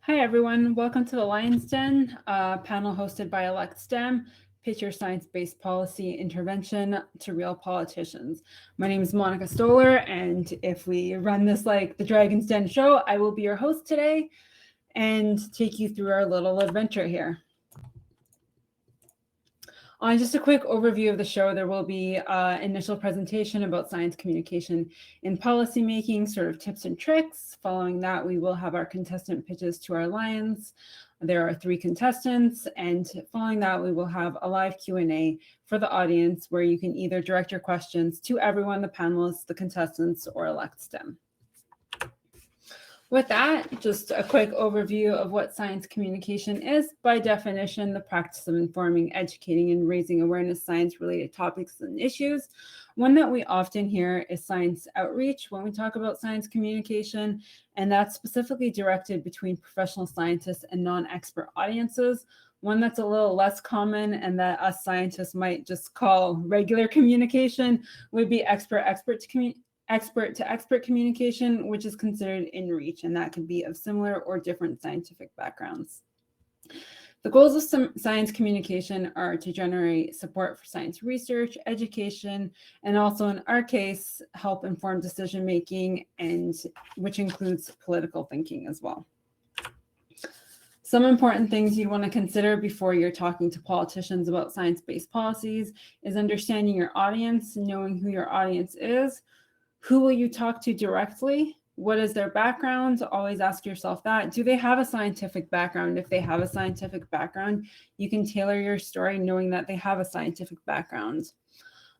Hi, everyone. Welcome to the Lion's Den, panel hosted by Elect STEM, Pitch Your Science-Based Policy Intervention to Real Politicians. My name is Monica Stoller, and if we run this like the Dragon's Den show, I will be your host today and take you through our little adventure here. Just a quick overview of the show, there will be an initial presentation about science communication in policymaking, sort of tips and tricks. Following that, we will have our contestant pitches to our lions. There are 3 contestants, and following that, we will have a live Q&A for the audience where you can either direct your questions to everyone, the panelists, the contestants, or Elect STEM. With that, just a quick overview of what science communication is. By definition, the practice of informing, educating, and raising awareness science-related topics and issues. One that we often hear is science outreach when we talk about science communication, and that's specifically directed between professional scientists and non-expert audiences. One that's a little less common and that us scientists might just call regular communication would be expert to expert communication, which is considered in reach, and that can be of similar or different scientific backgrounds. The goals of some science communication are to generate support for science research, education, and also in our case, help inform decision-making, and which includes political thinking as well. Some important things you want to consider before you're talking to politicians about science-based policies is understanding your audience, knowing who your audience is. Who will you talk to directly? What is their background? Always ask yourself that. Do they have a scientific background? If they have a scientific background, you can tailor your story knowing that they have a scientific background.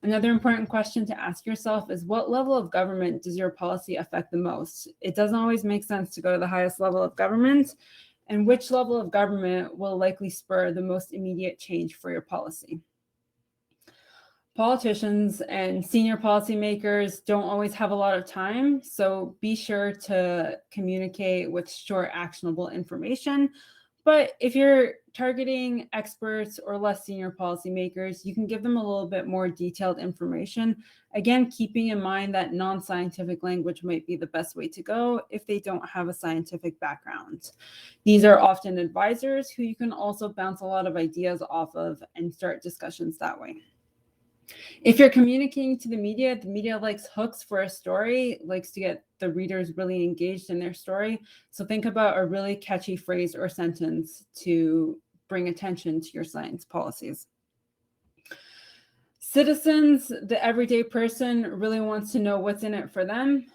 Another important question to ask yourself is, what level of government does your policy affect the most? It doesn't always make sense to go to the highest level of government, and which level of government will likely spur the most immediate change for your policy? Politicians and senior policymakers don't always have a lot of time, so be sure to communicate with short, actionable information. But if you're targeting experts or less senior policymakers, you can give them a little bit more detailed information. Again, keeping in mind that non-scientific language might be the best way to go if they don't have a scientific background. These are often advisors who you can also bounce a lot of ideas off of and start discussions that way. If you're communicating to the media likes hooks for a story, likes to get the readers really engaged in their story. So think about a really catchy phrase or sentence to bring attention to your science policies. Citizens, the everyday person, really wants to know what's in it for them.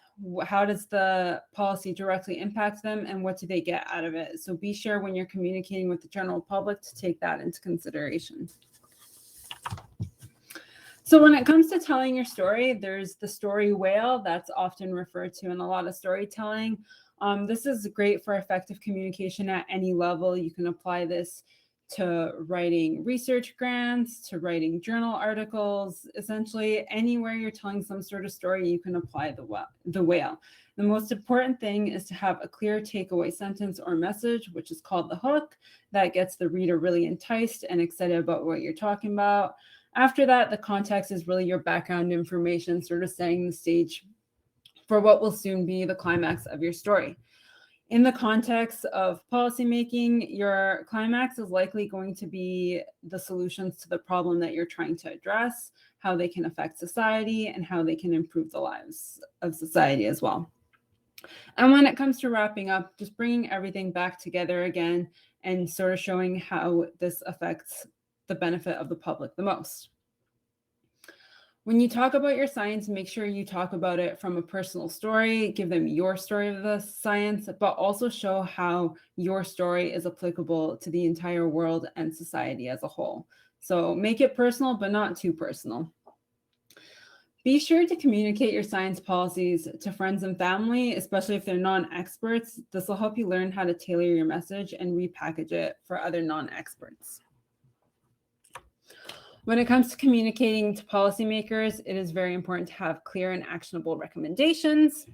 How does the policy directly impact them, and what do they get out of it? So be sure when you're communicating with the general public to take that into consideration. So when it comes to telling your story, there's the story whale that's often referred to in a lot of storytelling. This is great for effective communication at any level. You can apply this to writing research grants, to writing journal articles. Essentially, anywhere you're telling some sort of story, you can apply the whale. The most important thing is to have a clear takeaway sentence or message, which is called the hook, that gets the reader really enticed and excited about what you're talking about. After that, the context is really your background information, sort of setting the stage for what will soon be the climax of your story. In the context of policymaking, your climax is likely going to be the solutions to the problem that you're trying to address, how they can affect society, and how they can improve the lives of society as well. And when it comes to wrapping up, just bringing everything back together again and sort of showing how this affects the benefit of the public the most. When you talk about your science, make sure you talk about it from a personal story, give them your story of the science, but also show how your story is applicable to the entire world and society as a whole. So make it personal, but not too personal. Be sure to communicate your science policies to friends and family, especially if they're non-experts. This will help you learn how to tailor your message and repackage it for other non-experts. When it comes to communicating to policymakers, it is very important to have clear and actionable recommendations.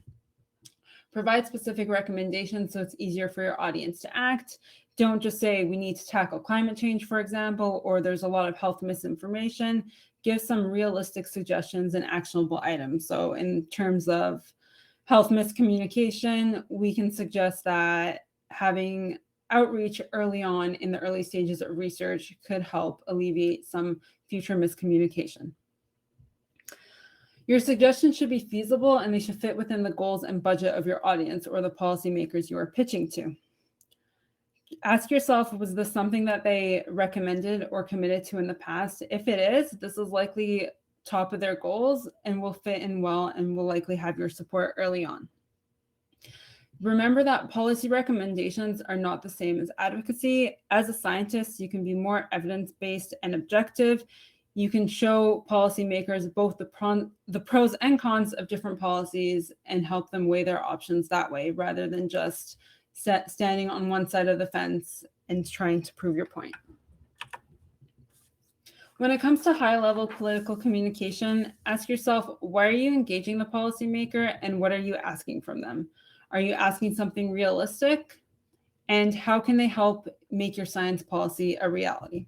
Provide specific recommendations so it's easier for your audience to act. Don't just say we need to tackle climate change, for example, or there's a lot of health misinformation. Give some realistic suggestions and actionable items. So in terms of health miscommunication, we can suggest that having outreach early on in the early stages of research could help alleviate some future miscommunication. Your suggestions should be feasible and they should fit within the goals and budget of your audience or the policymakers you are pitching to. Ask yourself, was this something that they recommended or committed to in the past? If it is, this is likely top of their goals and will fit in well and will likely have your support early on. Remember that policy recommendations are not the same as advocacy. As a scientist, you can be more evidence-based and objective. You can show policymakers both the pros and cons of different policies and help them weigh their options that way, rather than just standing on one side of the fence and trying to prove your point. When it comes to high-level political communication, ask yourself, why are you engaging the policymaker and what are you asking from them? Are you asking something realistic? And how can they help make your science policy a reality?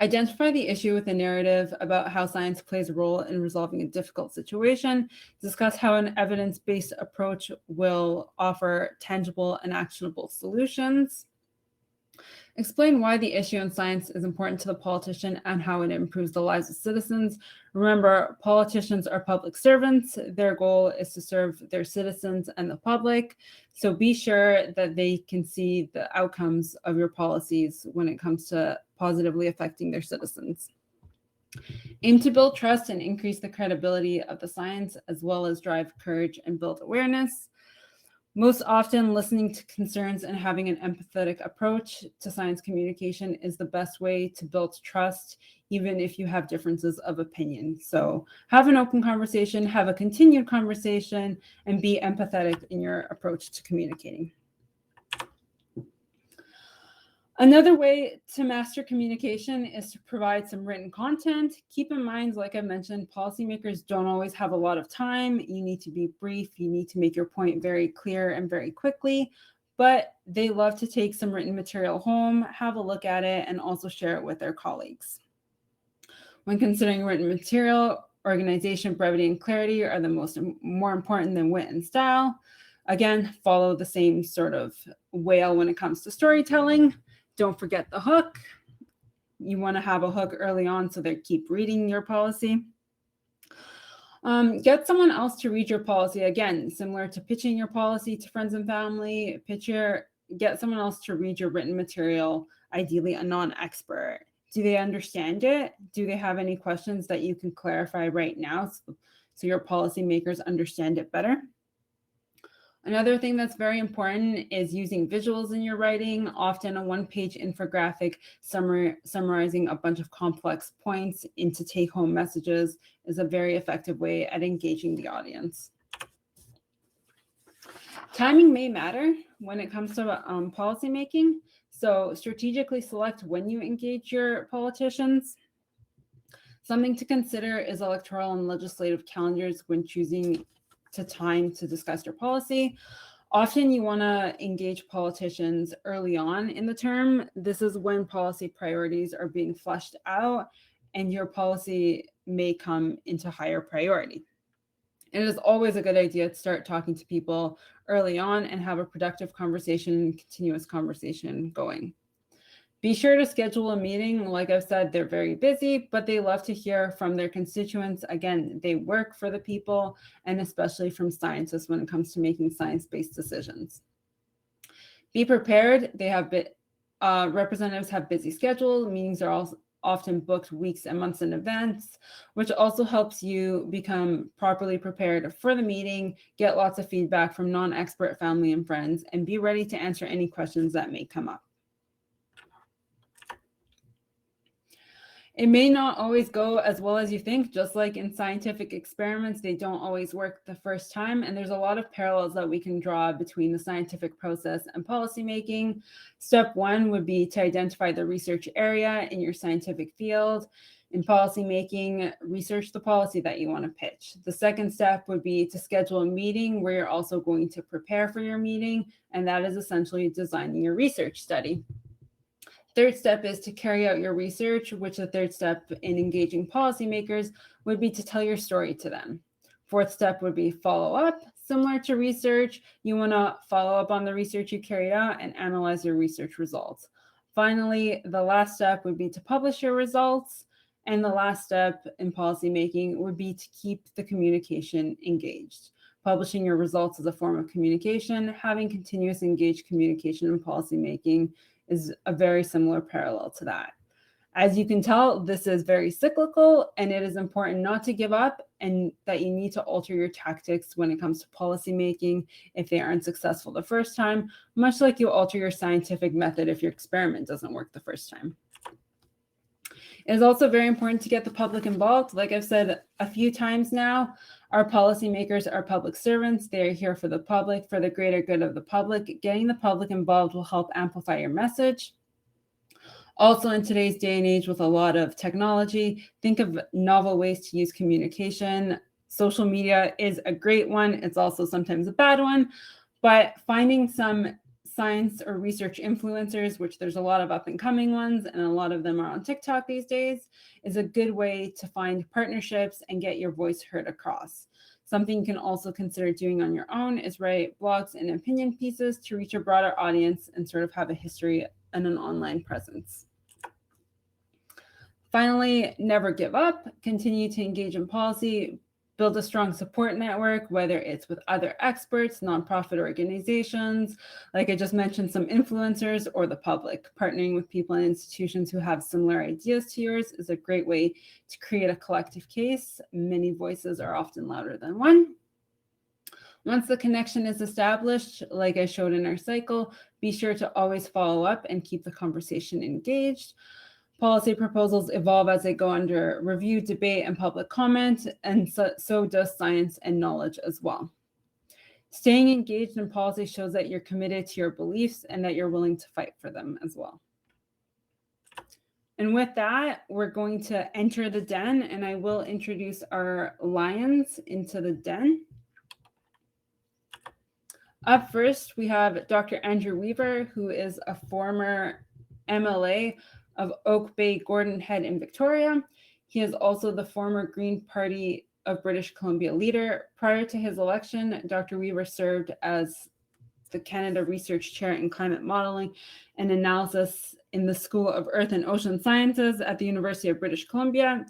Identify the issue with a narrative about how science plays a role in resolving a difficult situation. Discuss how an evidence-based approach will offer tangible and actionable solutions. Explain why the issue in science is important to the politician and how it improves the lives of citizens. Remember, politicians are public servants. Their goal is to serve their citizens and the public. So be sure that they can see the outcomes of your policies when it comes to positively affecting their citizens. Aim to build trust and increase the credibility of the science, as well as drive courage and build awareness. Most often, listening to concerns and having an empathetic approach to science communication is the best way to build trust, even if you have differences of opinion. So have an open conversation, have a continued conversation, and be empathetic in your approach to communicating. Another way to master communication is to provide some written content. Keep in mind, like I mentioned, policymakers don't always have a lot of time. You need to be brief. You need to make your point very clear and very quickly, but they love to take some written material home, have a look at it, and also share it with their colleagues. When considering written material, organization, brevity, and clarity are the more important than wit and style. Again, follow the same sort of whale when it comes to storytelling. Don't forget the hook. You want to have a hook early on so they keep reading your policy. Get someone else to read your policy. Again, similar to pitching your policy to friends and family, get someone else to read your written material, ideally a non-expert. Do they understand it? Do they have any questions that you can clarify right now so your policymakers understand it better? Another thing that's very important is using visuals in your writing. Often a one-page infographic summarizing a bunch of complex points into take-home messages is a very effective way at engaging the audience. Timing may matter when it comes to policymaking. So strategically select when you engage your politicians. Something to consider is electoral and legislative calendars when choosing time to discuss your policy. Often you want to engage politicians early on in the term. This is when policy priorities are being fleshed out and your policy may come into higher priority. It is always a good idea to start talking to people early on and have a productive conversation and continuous conversation going. Be sure to schedule a meeting. Like I've said, they're very busy, but they love to hear from their constituents. Again, they work for the people, and especially from scientists when it comes to making science-based decisions. Be prepared. Representatives have busy schedules. Meetings are also often booked weeks and months in advance, which also helps you become properly prepared for the meeting, get lots of feedback from non-expert family and friends, and be ready to answer any questions that may come up. It may not always go as well as you think. Just like in scientific experiments, they don't always work the first time. And there's a lot of parallels that we can draw between the scientific process and policymaking. Step one would be to identify the research area in your scientific field. In policymaking, research the policy that you want to pitch. The second step would be to schedule a meeting where you're also going to prepare for your meeting. And that is essentially designing your research study. Third step is to carry out your research, which the third step in engaging policymakers would be to tell your story to them. Fourth step would be follow up. Similar to research, you want to follow up on the research you carried out and analyze your research results. Finally, the last step would be to publish your results. And the last step in policymaking would be to keep the communication engaged. Publishing your results is a form of communication. Having continuous engaged communication in policymaking is a very similar parallel to that. As you can tell, this is very cyclical, and it is important not to give up and that you need to alter your tactics when it comes to policymaking if they aren't successful the first time, much like you alter your scientific method if your experiment doesn't work the first time. It is also very important to get the public involved. Like I've said a few times now, our policymakers are public servants. They are here for the public, for the greater good of the public. Getting the public involved will help amplify your message. Also, in today's day and age with a lot of technology, think of novel ways to use communication. Social media is a great one. It's also sometimes a bad one, but finding some science or research influencers, which there's a lot of up and coming ones, and a lot of them are on TikTok these days, is a good way to find partnerships and get your voice heard across. Something you can also consider doing on your own is write blogs and opinion pieces to reach a broader audience and sort of have a history and an online presence. Finally, never give up. Continue to engage in policy. Build a strong support network, whether it's with other experts, nonprofit organizations, like I just mentioned, some influencers, or the public. Partnering with people and institutions who have similar ideas to yours is a great way to create a collective case. Many voices are often louder than one. Once the connection is established, like I showed in our cycle, be sure to always follow up and keep the conversation engaged. Policy proposals evolve as they go under review, debate, and public comment, and so does science and knowledge as well. Staying engaged in policy shows that you're committed to your beliefs and that you're willing to fight for them as well. And with that, we're going to enter the den, and I will introduce our lions into the den. Up first, we have Dr. Andrew Weaver, who is a former MLA of Oak Bay, Gordon Head in Victoria. He is also the former Green Party of British Columbia leader. Prior to his election, Dr. Weaver served as the Canada Research Chair in Climate Modeling and Analysis in the School of Earth and Ocean Sciences at the University of British Columbia.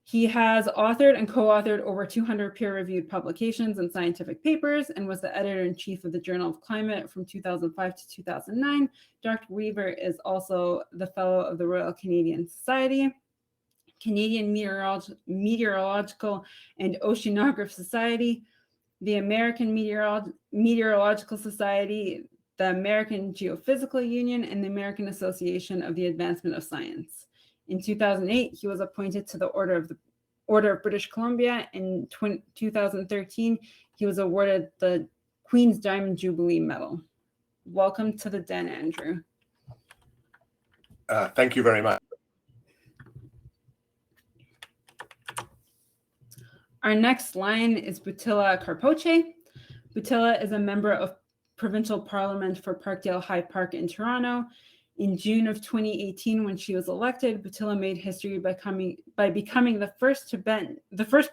He has authored and co-authored over 200 peer-reviewed publications and scientific papers and was the editor-in-chief of the Journal of Climate from 2005 to 2009. Dr. Weaver is also the fellow of the Royal Canadian Society, Canadian Meteorological and Oceanographic Society, the American Meteorological Society, the American Geophysical Union, and the American Association of the Advancement of Science. In 2008, he was appointed to the Order of British Columbia. In 2013, he was awarded the Queen's Diamond Jubilee Medal. Welcome to the den, Andrew. Thank you very much. Our next lion is Butila Karpoche. Butila is a member of Provincial Parliament for Parkdale High Park in Toronto. In June of 2018, when she was elected, Butila made history by becoming the first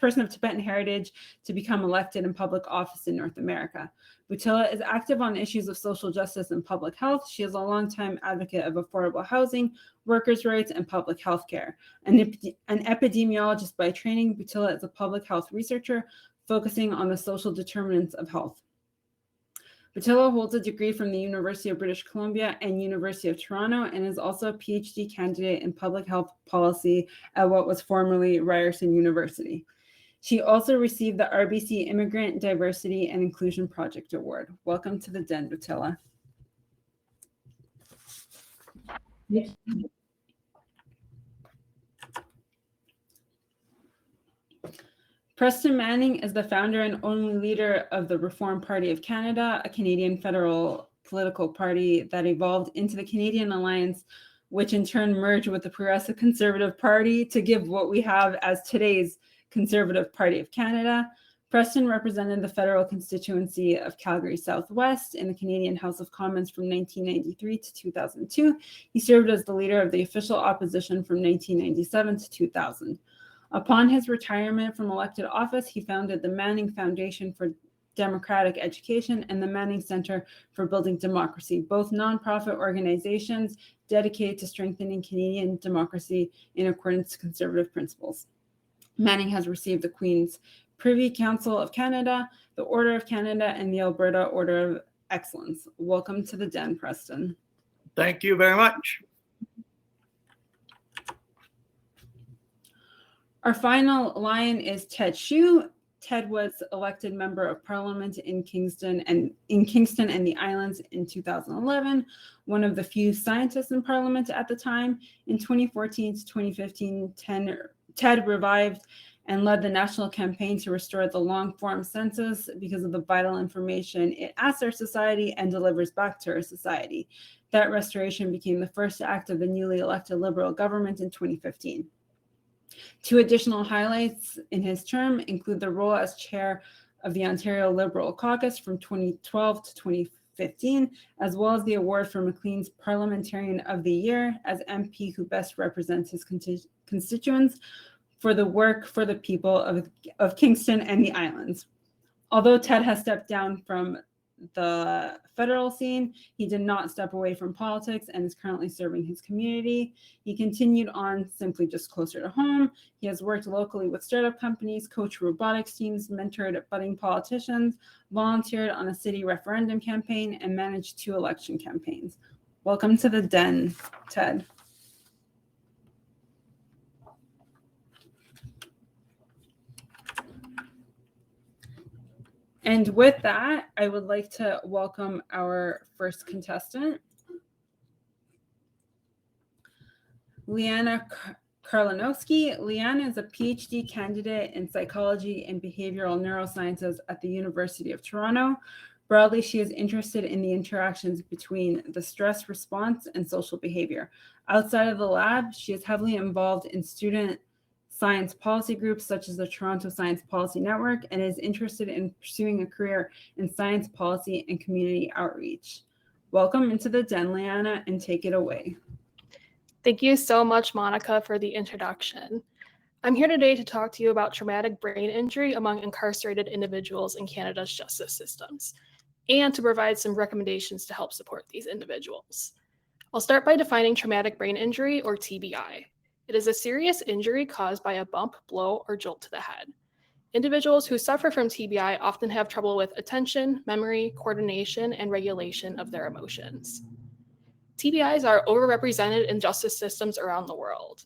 person of Tibetan heritage to become elected in public office in North America. Butila is active on issues of social justice and public health. She is a longtime advocate of affordable housing, workers' rights, and public health care. An epidemiologist by training, Butila is a public health researcher focusing on the social determinants of health. Butila holds a degree from the University of British Columbia and University of Toronto and is also a PhD candidate in public health policy at what was formerly Ryerson University. She also received the RBC Immigrant Diversity and Inclusion Project Award. Welcome to the den, Butila. Preston Manning is the founder and only leader of the Reform Party of Canada, a Canadian federal political party that evolved into the Canadian Alliance, which in turn merged with the Progressive Conservative Party to give what we have as today's Conservative Party of Canada. Preston represented the federal constituency of Calgary Southwest in the Canadian House of Commons from 1993 to 2002. He served as the leader of the official opposition from 1997 to 2000. Upon his retirement from elected office, he founded the Manning Foundation for Democratic Education and the Manning Center for Building Democracy, both nonprofit organizations dedicated to strengthening Canadian democracy in accordance to conservative principles. Manning has received the Queen's Privy Council of Canada, the Order of Canada, and the Alberta Order of Excellence. Welcome to the Den, Preston. Thank you very much. Our final lion is Ted Hsu. Ted was elected member of parliament in Kingston and the Islands in 2011, one of the few scientists in parliament at the time. In 2014 to 2015, Ted revived and led the national campaign to restore the long-form census because of the vital information it asks our society and delivers back to our society. That restoration became the first act of the newly elected Liberal government in 2015. Two additional highlights in his term include the role as chair of the Ontario Liberal Caucus from 2012 to 2015, as well as the award for Maclean's Parliamentarian of the Year as MP who best represents his constituents for the work for the people of Kingston and the Islands. Although Ted has stepped down from the federal scene, he did not step away from politics and is currently serving his community. He continued on simply just closer to home. He has worked locally with startup companies, coached robotics teams, mentored budding politicians, volunteered on a city referendum campaign, and managed 2 election campaigns. Welcome to the Den, Ted. And with that, I would like to welcome our first contestant, Liana Karlanowski. Liana is a PhD candidate in psychology and behavioral neurosciences at the University of Toronto. Broadly, she is interested in the interactions between the stress response and social behavior. Outside of the lab, she is heavily involved in student science policy groups such as the Toronto Science Policy Network and is interested in pursuing a career in science policy and community outreach. Welcome into the Den, Liana, and take it away. Thank you so much, Monica, for the introduction. I'm here today to talk to you about traumatic brain injury among incarcerated individuals in Canada's justice systems, and to provide some recommendations to help support these individuals. I'll start by defining traumatic brain injury, or TBI. It is a serious injury caused by a bump, blow, or jolt to the head. Individuals who suffer from TBI often have trouble with attention, memory, coordination, and regulation of their emotions. TBIs are overrepresented in justice systems around the world.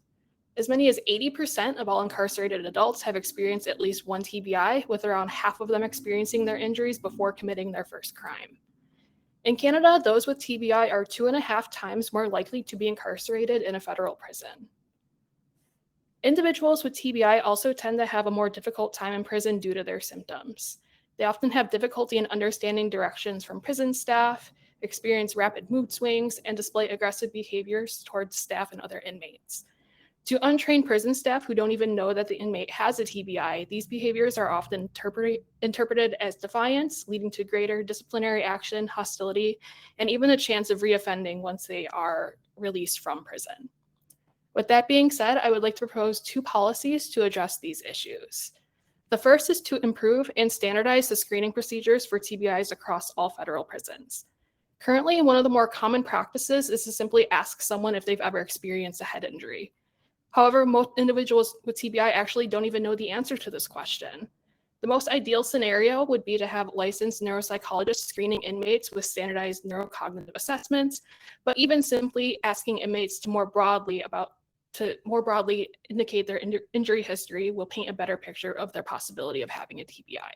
As many as 80% of all incarcerated adults have experienced at least one TBI, with around half of them experiencing their injuries before committing their first crime. In Canada, those with TBI are 2.5 times more likely to be incarcerated in a federal prison. Individuals with TBI also tend to have a more difficult time in prison due to their symptoms. They often have difficulty in understanding directions from prison staff, experience rapid mood swings, and display aggressive behaviors towards staff and other inmates. To untrained prison staff who don't even know that the inmate has a TBI, these behaviors are often interpreted as defiance, leading to greater disciplinary action, hostility, and even a chance of reoffending once they are released from prison. With that being said, I would like to propose 2 policies to address these issues. The first is to improve and standardize the screening procedures for TBIs across all federal prisons. Currently, one of the more common practices is to simply ask someone if they've ever experienced a head injury. However, most individuals with TBI actually don't even know the answer to this question. The most ideal scenario would be to have licensed neuropsychologists screening inmates with standardized neurocognitive assessments, but even simply asking inmates to more broadly indicate their injury history will paint a better picture of their possibility of having a TBI.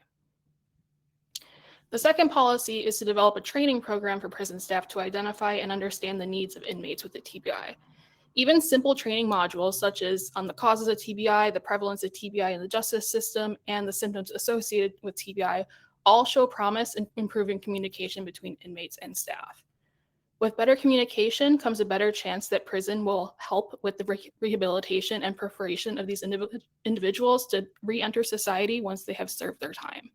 The second policy is to develop a training program for prison staff to identify and understand the needs of inmates with a TBI. Even simple training modules such as on the causes of TBI, the prevalence of TBI in the justice system, and the symptoms associated with TBI all show promise in improving communication between inmates and staff. With better communication comes a better chance that prison will help with the rehabilitation and preparation of these individuals to re-enter society once they have served their time.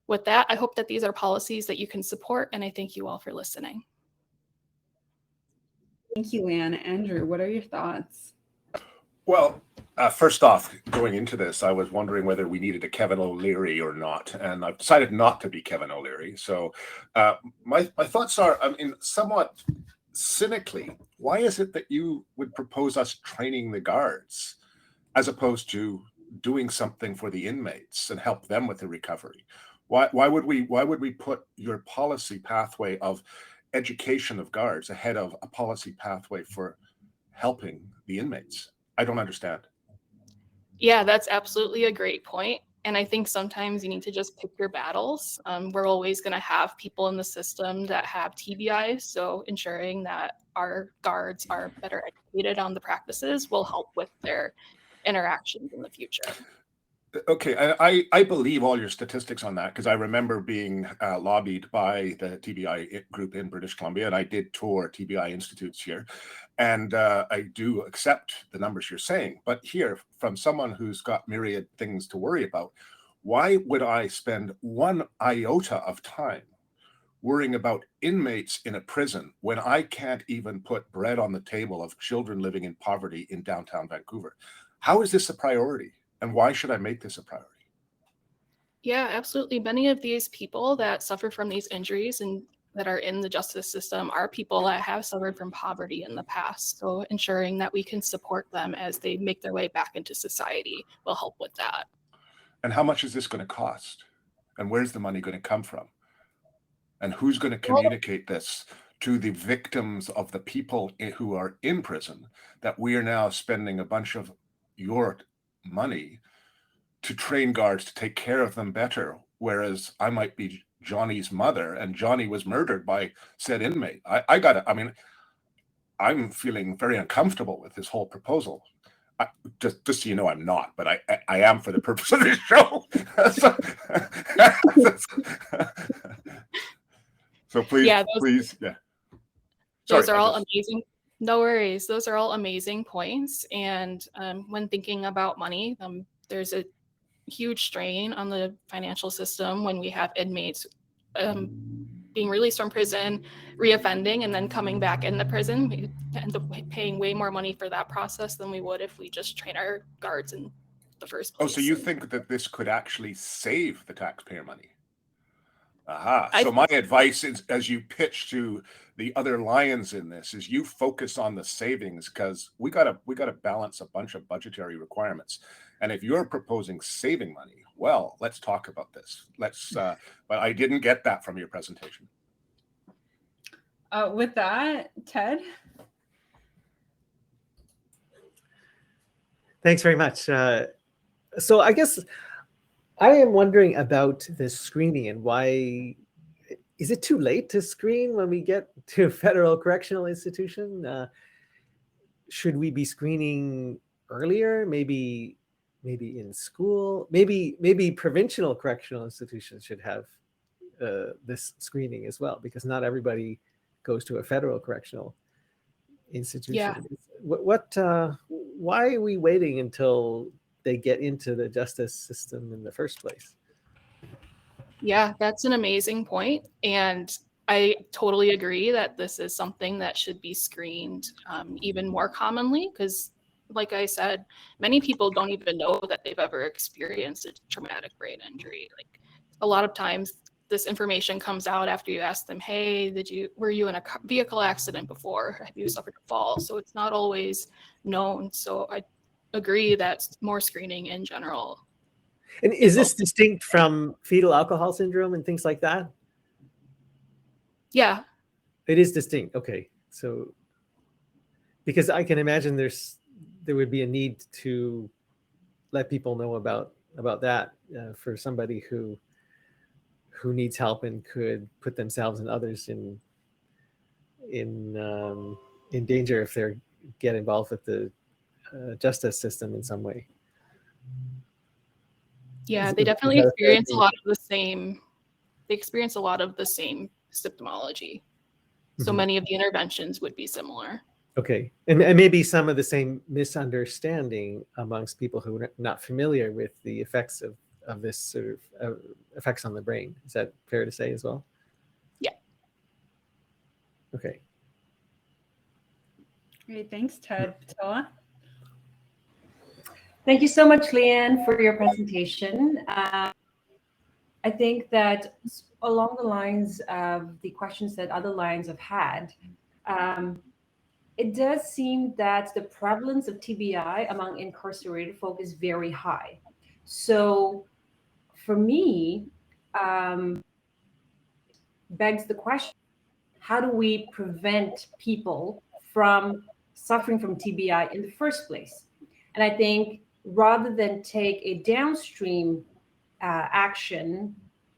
With that, I hope that these are policies that you can support, and I thank you all for listening. Thank you, Leanne. Andrew, what are your thoughts? Well, first off, going into this, I was wondering whether we needed a Kevin O'Leary or not, and I've decided not to be Kevin O'Leary. So my thoughts are, I mean, somewhat cynically, why is it that you would propose us training the guards as opposed to doing something for the inmates and help them with the recovery? Why would we put your policy pathway of education of guards ahead of a policy pathway for helping the inmates? I don't understand. Yeah, that's absolutely a great point. And I think sometimes you need to just pick your battles. We're always going to have people in the system that have TBI. So ensuring that our guards are better educated on the practices will help with their interactions in the future. Okay, I believe all your statistics on that because I remember being lobbied by the TBI group in British Columbia, and I did tour TBI institutes here, and I do accept the numbers you're saying. But here, from someone who's got myriad things to worry about, why would I spend one iota of time worrying about inmates in a prison when I can't even put bread on the table of children living in poverty in downtown Vancouver? How is this a priority? And why should I make this a priority? Yeah, absolutely. Many of these people that suffer from these injuries and that are in the justice system are people that have suffered from poverty in the past. So ensuring that we can support them as they make their way back into society will help with that. And how much is this going to cost? And where's the money going to come from? And who's going to communicate this to the victims of the people who are in prison that we are now spending a bunch of your money to train guards to take care of them better, whereas I might be Johnny's mother and Johnny was murdered by said inmate? I mean, I'm feeling very uncomfortable with this whole proposal. Just so you know, I'm not, but I am for the purpose of this show. So please, Yeah, please, yeah. Those are all amazing. No worries. Those are all amazing points. And when thinking about money, there's a huge strain on the financial system when we have inmates being released from prison, reoffending, and then coming back into prison. We end up paying way more money for that process than we would if we just train our guards in the first place. Oh, so you think that this could actually save the taxpayer money? Aha. So my advice is, as you pitch to the other lions in this, is you focus on the savings because we gotta balance a bunch of budgetary requirements. And if you're proposing saving money, well, let's talk about this. But I didn't get that from your presentation. With that, Ted. Thanks very much. So I guess I am wondering about the screening and why is it too late to screen when we get to a federal correctional institution? Should we be screening earlier? Maybe in school. Maybe provincial correctional institutions should have this screening as well, because not everybody goes to a federal correctional institution. Yeah. Why are we waiting until they get into the justice system in the first place? Yeah, that's an amazing point. And I totally agree that this is something that should be screened even more commonly because, like I said, many people don't even know that they've ever experienced a traumatic brain injury. Like a lot of times this information comes out after you ask them, hey, were you in a vehicle accident before? Have you suffered a fall? So it's not always known. So I agree that more screening in general. And is this distinct from fetal alcohol syndrome and things like that? Yeah. It is distinct. Okay. So because I can imagine there would be a need to let people know about that for somebody who needs help and could put themselves and others in danger if they get involved with the justice system in some way. Yeah, they definitely experience a lot of the same. They experience a lot of the same symptomology. So many of the interventions would be similar. Okay, and maybe some of the same misunderstanding amongst people who are not familiar with the effects of this sort of effects on the brain. Is that fair to say as well? Yeah. Okay. Great, thanks, Ted. Patella? Thank you so much, Leanne, for your presentation. I think that along the lines of the questions that other lines have had, it does seem that the prevalence of TBI among incarcerated folk is very high. So for me, begs the question, how do we prevent people from suffering from TBI in the first place? And I think rather than take a downstream action,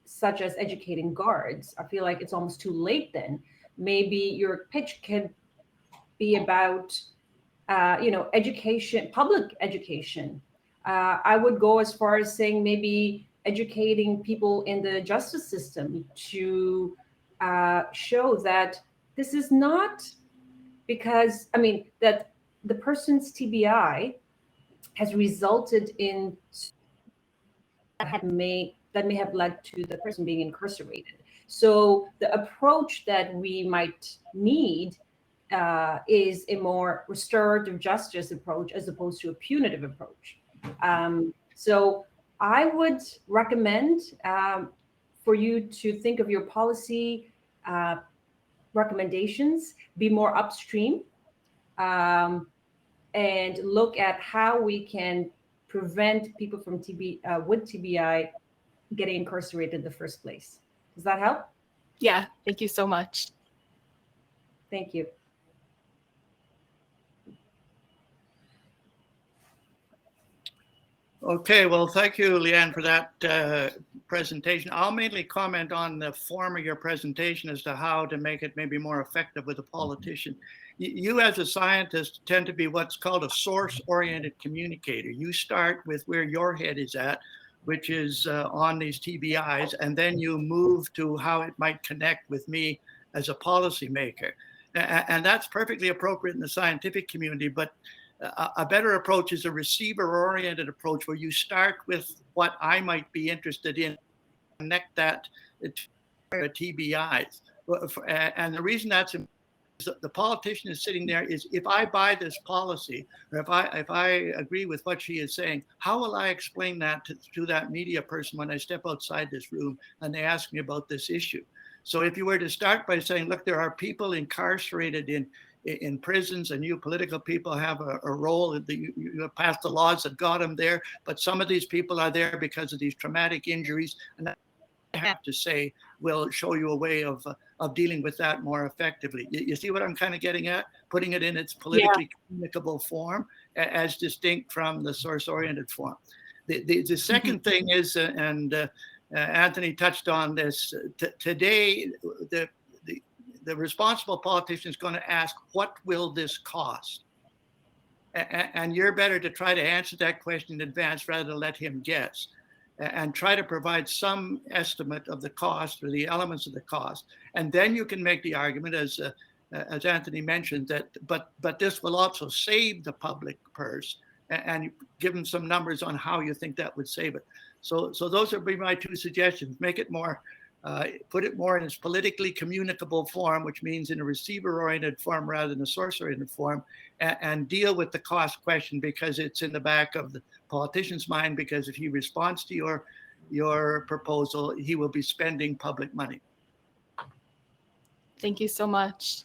such as educating guards, I feel like it's almost too late then. Maybe your pitch can be about, education, public education. I would go as far as saying maybe educating people in the justice system to show that this is not because, that the person's TBI has resulted in that may have led to the person being incarcerated. So the approach that we might need is a more restorative justice approach as opposed to a punitive approach. So I would recommend for you to think of your policy recommendations, be more upstream, and look at how we can prevent people from with TBI getting incarcerated in the first place. Does that help? Yeah, thank you so much. Thank you. Okay, well, thank you, Leanne, for that presentation. I'll mainly comment on the form of your presentation as to how to make it maybe more effective with a politician. You as a scientist tend to be what's called a source-oriented communicator. You start with where your head is at, which is on these TBIs, and then you move to how it might connect with me as a policymaker. And that's perfectly appropriate in the scientific community, but a better approach is a receiver-oriented approach where you start with what I might be interested in, connect that to TBIs. And the reason that's important is that the politician is sitting there is, if I buy this policy, or if I agree with what she is saying, how will I explain that to that media person when I step outside this room and they ask me about this issue? So if you were to start by saying, look, there are people incarcerated in prisons, and you political people have a role. You have passed the laws that got them there, but some of these people are there because of these traumatic injuries, and I have to say will show you a way of dealing with that more effectively. You see what I'm kind of getting at? Putting it in its politically communicable form, as distinct from the source-oriented form. The second thing is, and Anthony touched on this today, the responsible politician is going to ask, what will this cost? And you're better to try to answer that question in advance rather than let him guess, and try to provide some estimate of the cost or the elements of the cost. And then you can make the argument, as Anthony mentioned, that but this will also save the public purse, and give them some numbers on how you think that would save it. So those would be my two suggestions. Make it more, put it more in its politically communicable form, which means in a receiver-oriented form rather than a source-oriented form, and deal with the cost question because it's in the back of the politician's mind, because if he responds to your proposal, he will be spending public money. Thank you so much.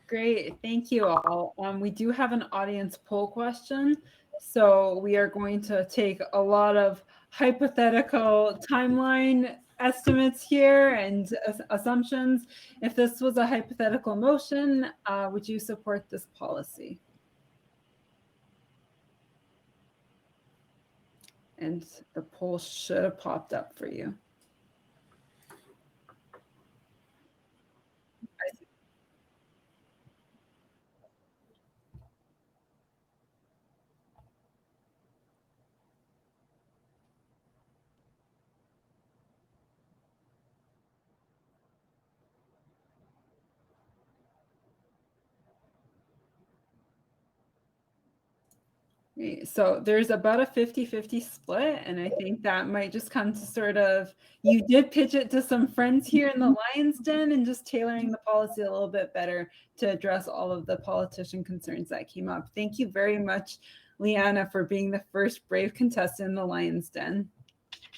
Great, thank you all. We do have an audience poll question. So we are going to take a lot of hypothetical timeline estimates here and assumptions. If this was a hypothetical motion, would you support this policy? And the poll should have popped up for you. So there's about a 50-50 split, and I think that might just come to sort of, you did pitch it to some friends here in the Lion's Den, and just tailoring the policy a little bit better to address all of the politician concerns that came up. Thank you very much, Leanna, for being the first brave contestant in the Lion's Den.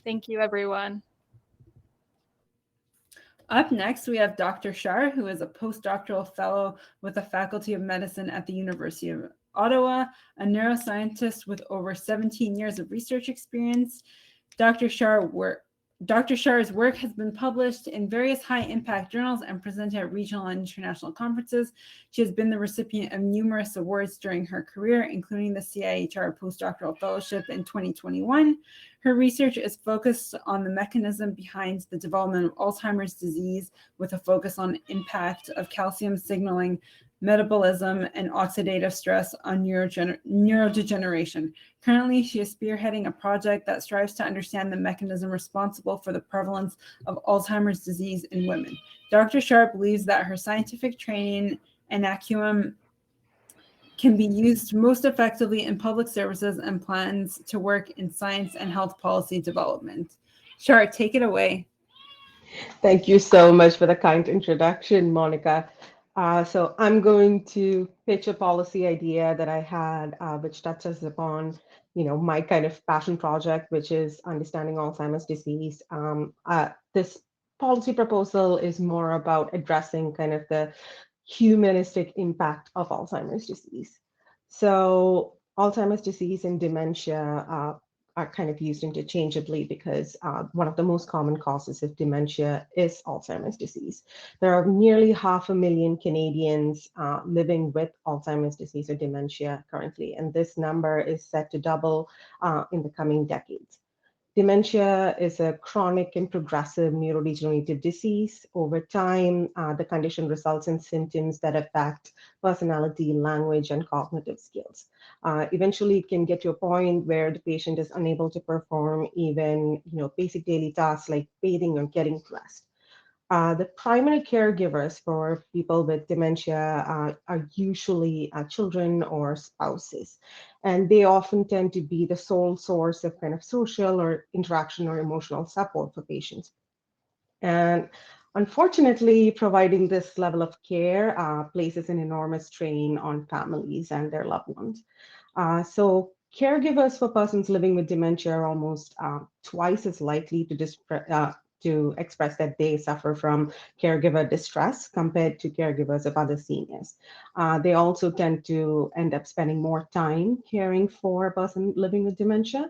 Thank you, everyone. Up next, we have Dr. Shar, who is a postdoctoral fellow with the Faculty of Medicine at the University of Ottawa, a neuroscientist with over 17 years of research experience. Dr. Shar's work has been published in various high-impact journals and presented at regional and international conferences. She has been the recipient of numerous awards during her career, including the CIHR Postdoctoral Fellowship in 2021. Her research is focused on the mechanism behind the development of Alzheimer's disease, with a focus on impact of calcium signaling, metabolism, and oxidative stress on neurodegeneration. Currently, she is spearheading a project that strives to understand the mechanism responsible for the prevalence of Alzheimer's disease in women. Dr. Shar believes that her scientific training and acumen can be used most effectively in public services and plans to work in science and health policy development. Shar, take it away. Thank you so much for the kind introduction, Monica. So I'm going to pitch a policy idea that I had, which touches upon, my kind of passion project, which is understanding Alzheimer's disease. This policy proposal is more about addressing kind of the humanistic impact of Alzheimer's disease. So Alzheimer's disease and dementia are kind of used interchangeably because one of the most common causes of dementia is Alzheimer's disease. There are nearly 500,000 Canadians living with Alzheimer's disease or dementia currently, and this number is set to double in the coming decades. Dementia is a chronic and progressive neurodegenerative disease. Over time, the condition results in symptoms that affect personality, language, and cognitive skills. Eventually, it can get to a point where the patient is unable to perform even, basic daily tasks like bathing or getting dressed. The primary caregivers for people with dementia are usually children or spouses, and they often tend to be the sole source of kind of social or interaction or emotional support for patients. And unfortunately, providing this level of care places an enormous strain on families and their loved ones. So caregivers for persons living with dementia are almost twice as likely to express that they suffer from caregiver distress compared to caregivers of other seniors. They also tend to end up spending more time caring for a person living with dementia.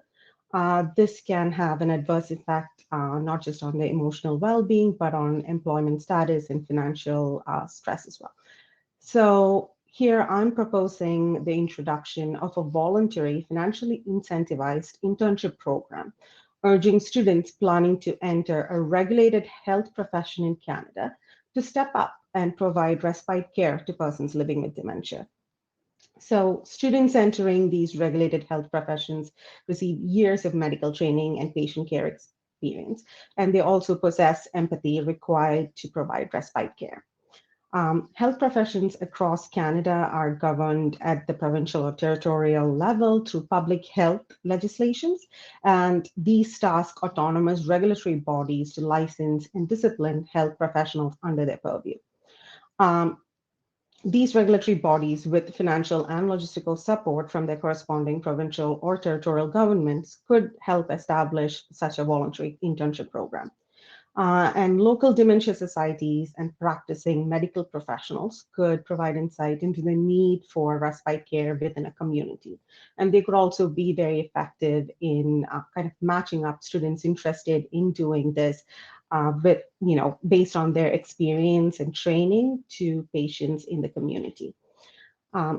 This can have an adverse effect, not just on their emotional well-being, but on employment status and financial stress as well. So here I'm proposing the introduction of a voluntary, financially incentivized internship program, urging students planning to enter a regulated health profession in Canada to step up and provide respite care to persons living with dementia. So students entering these regulated health professions receive years of medical training and patient care experience, and they also possess empathy required to provide respite care. Health professions across Canada are governed at the provincial or territorial level through public health legislations, and these task autonomous regulatory bodies to license and discipline health professionals under their purview. These regulatory bodies, with financial and logistical support from their corresponding provincial or territorial governments, could help establish such a voluntary internship program. And local dementia societies and practicing medical professionals could provide insight into the need for respite care within a community. And they could also be very effective in kind of matching up students interested in doing this with, based on their experience and training to patients in the community.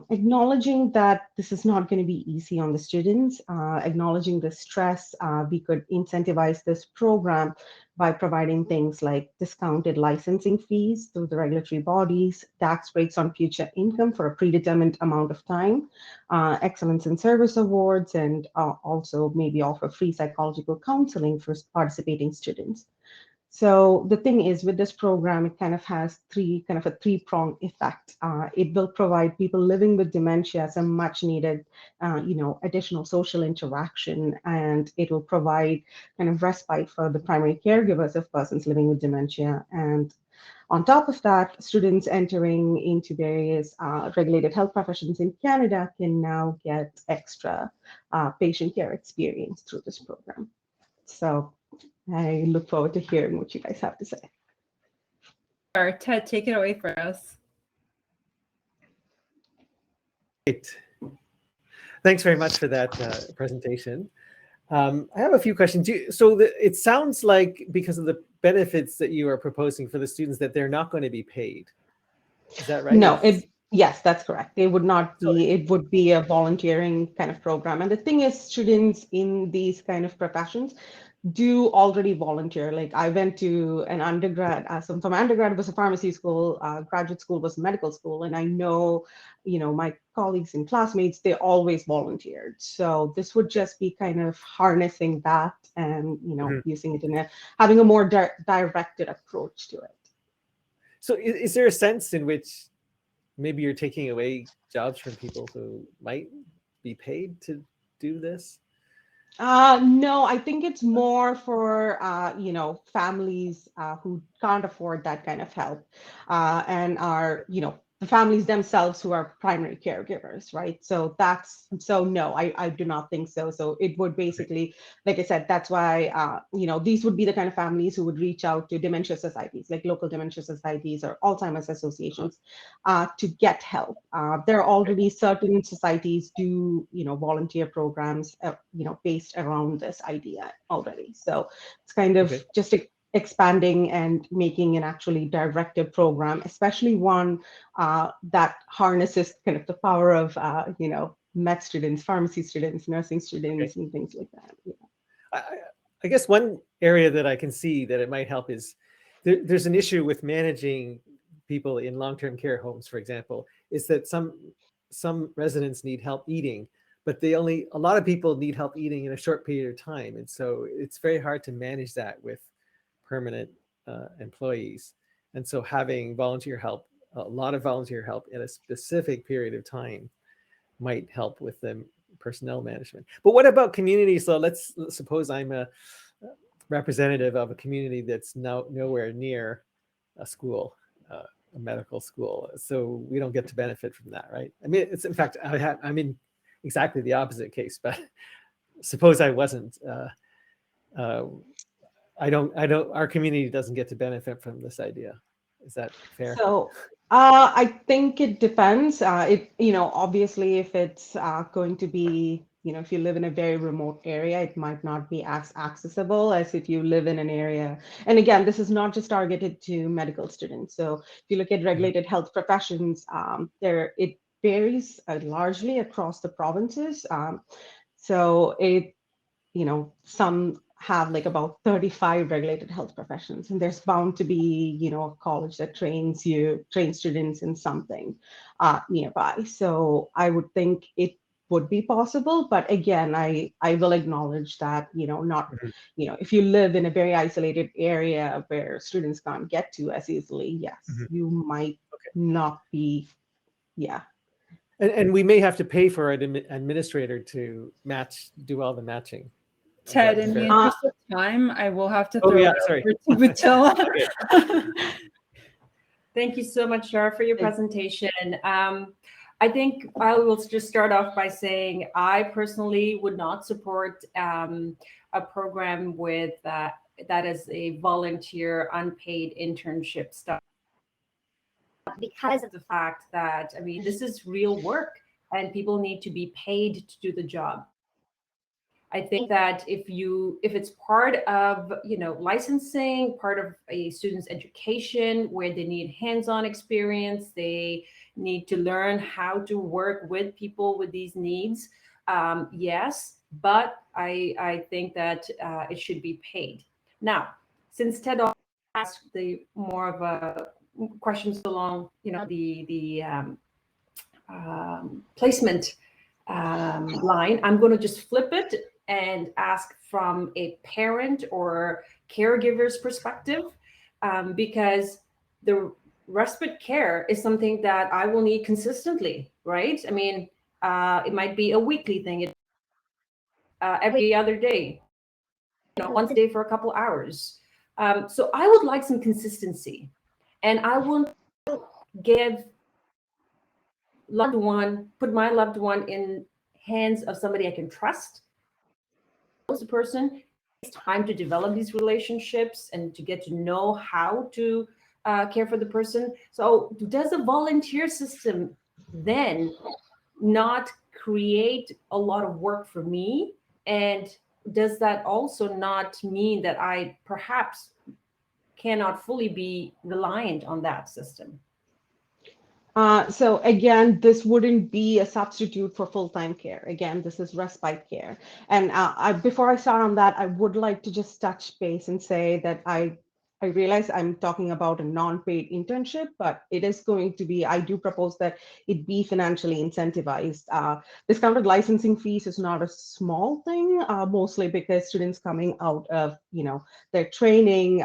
Acknowledging that this is not going to be easy on the students, acknowledging the stress, we could incentivize this program by providing things like discounted licensing fees through the regulatory bodies, tax breaks on future income for a predetermined amount of time, excellence in service awards, and also maybe offer free psychological counseling for participating students. So the thing is, with this program, it kind of has a three-pronged effect. It will provide people living with dementia some much needed, additional social interaction, and it will provide kind of respite for the primary caregivers of persons living with dementia. And On top of that, students entering into various regulated health professions in Canada can now get extra patient care experience through this program. So I look forward to hearing what you guys have to say. Ted, take it away for us. Great. Thanks very much for that presentation. I have a few questions. It sounds like because of the benefits that you are proposing for the students that they're not going to be paid. Is that right? No, yes, that's correct. It would not be, it would be a volunteering kind of program. And the thing is, students in these kind of professions do already volunteer. Like I went to an undergrad, so from undergrad it was a pharmacy school, graduate school was medical school, and I know, my colleagues and classmates, they always volunteered. So this would just be kind of harnessing that and using it in having a more directed approach to it. So is there a sense in which maybe you're taking away jobs from people who might be paid to do this? No, I think it's more for families who can't afford that kind of help and are the families themselves who are primary caregivers, right? So no, I do not think so. So it would basically, like I said, that's why these would be the kind of families who would reach out to dementia societies, like local dementia societies or Alzheimer's associations, to get help. There are already certain societies do volunteer programs based around this idea already. So it's kind of just expanding and making an actually directed program, especially one that harnesses kind of the power of med students, pharmacy students, nursing students, and things like that. Yeah. I guess one area that I can see that it might help is there's an issue with managing people in long-term care homes, for example, is that some residents need help eating, but a lot of people need help eating in a short period of time. And so it's very hard to manage that with permanent employees. And so having volunteer help, a lot of volunteer help in a specific period of time might help with the personnel management. But what about communities? So let's suppose I'm a representative of a community that's nowhere near a school, a medical school. So we don't get to benefit from that, right? I mean, it's in fact, I'm in exactly the opposite case, but suppose I wasn't, our community doesn't get to benefit from this idea. Is that fair? So I think it depends. Obviously if it's going to be, if you live in a very remote area, it might not be as accessible as if you live in an area. And again, this is not just targeted to medical students. So if you look at regulated health professions, it varies largely across the provinces. So some have like about 35 regulated health professions, and there's bound to be a college that trains students in something nearby. So I would think it would be possible, but again, I will acknowledge that not if you live in a very isolated area where students can't get to as easily, yes, you might not be. And we may have to pay for an administrator to do all the matching. Ted, in the interest of time, I will have to throw it over to Batilla. Thank you so much, Shar, for your presentation. I think I will just start off by saying I personally would not support a program with that is a volunteer unpaid internship stuff, because of the fact that, I mean, this is real work and people need to be paid to do the job. I think that if it's part of licensing, part of a student's education where they need hands-on experience, they need to learn how to work with people with these needs, yes, but I think that it should be paid. Now, since Ted asked the more of a questions along the placement line, I'm going to just flip it and ask from a parent or caregiver's perspective, because the respite care is something that I will need consistently, right? I mean, it might be a weekly thing, every other day, once a day for a couple hours. So I would like some consistency. And I won't give put my loved one in hands of somebody I can trust. Knows the person. It's time to develop these relationships and to get to know how to care for the person. So does a volunteer system then not create a lot of work for me? And does that also not mean that I perhaps cannot fully be reliant on that system? So again, this wouldn't be a substitute for full-time care. Again, this is respite care. And before I start on that, I would like to just touch base and say that I realize I'm talking about a non-paid internship, but it is going to be, I do propose that it be financially incentivized. Discounted licensing fees is not a small thing, mostly because students coming out of, their training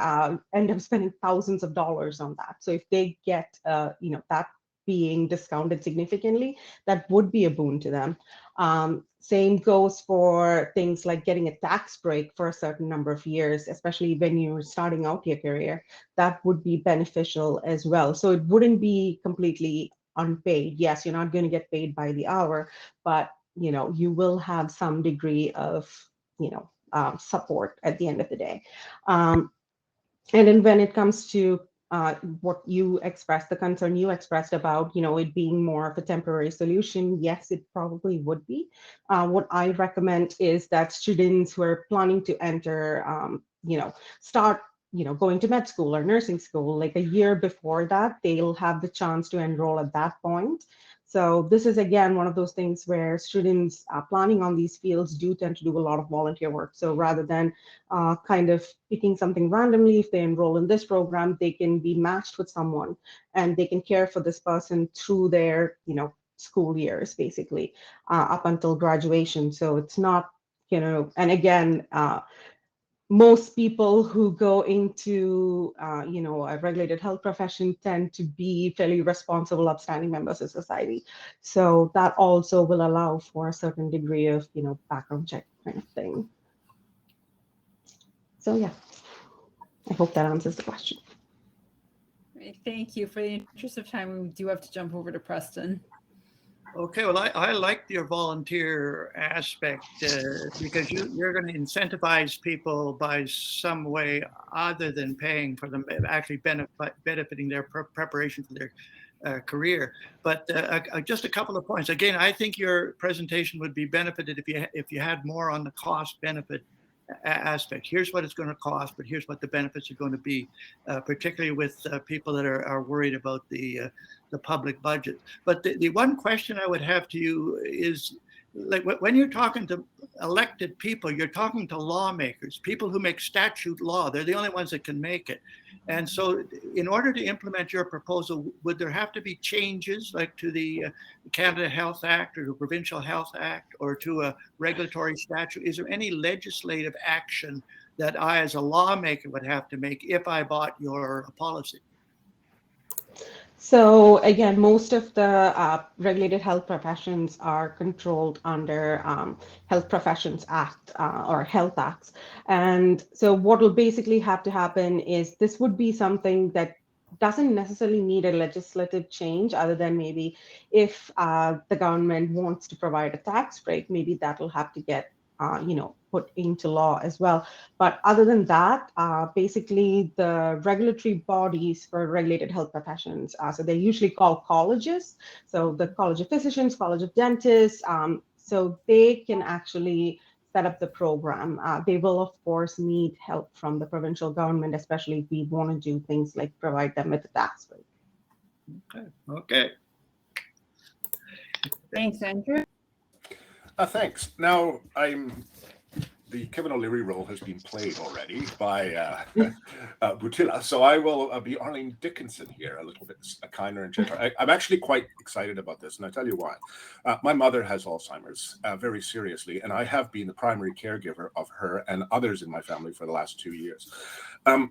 end up spending thousands of dollars on that. So if they get, that being discounted significantly, that would be a boon to them. Same goes for things like getting a tax break for a certain number of years, especially when you're starting out your career. That would be beneficial as well. So it wouldn't be completely unpaid. Yes, you're not going to get paid by the hour, but you will have some degree of support at the end of the day. And then when it comes to what you expressed, the concern you expressed about, it being more of a temporary solution, yes, it probably would be. What I recommend is that students who are planning to enter, start, going to med school or nursing school, like a year before that, they'll have the chance to enroll at that point. So this is, again, one of those things where students planning on these fields do tend to do a lot of volunteer work. So rather than kind of picking something randomly, if they enroll in this program, they can be matched with someone and they can care for this person through their, school years, basically, up until graduation. So it's not, and again, most people who go into a regulated health profession tend to be fairly responsible, upstanding members of society. So that also will allow for a certain degree of background check kind of thing. So yeah, I hope that answers the question. Great. Thank you. For the interest of time, we do have to jump over to Preston. Okay, well, I like your volunteer aspect because you're going to incentivize people by some way other than paying for them, actually benefiting their preparation for their career. But just a couple of points. Again, I think your presentation would be benefited if you had more on the cost benefit aspect. Here's what it's going to cost, but here's what the benefits are going to be, particularly with people that are worried about the public budget. But the one question I would have to you is, like, when you're talking to elected people, you're talking to lawmakers, people who make statute law. They're the only ones that can make it. And so in order to implement your proposal, would there have to be changes like to the Canada Health Act or the Provincial Health Act or to a regulatory statute? Is there any legislative action that I as a lawmaker would have to make if I bought your policy? So again, most of the regulated health professions are controlled under Health Professions Act or Health Acts. And so what will basically have to happen is this would be something that doesn't necessarily need a legislative change, other than maybe if the government wants to provide a tax break, maybe that will have to get put into law as well. But other than that, basically the regulatory bodies for regulated health professions, so they're usually called colleges. So the College of Physicians, College of Dentists, so they can actually set up the program. They will, of course, need help from the provincial government, especially if we want to do things like provide them with a tax break. Okay. Thanks, Andrew. Thanks. Now, the Kevin O'Leary role has been played already by Butila, so I will be Arlene Dickinson here, a little bit kinder and gentler. I'm actually quite excited about this, and I'll tell you why. My mother has Alzheimer's very seriously, and I have been the primary caregiver of her and others in my family for the last 2 years.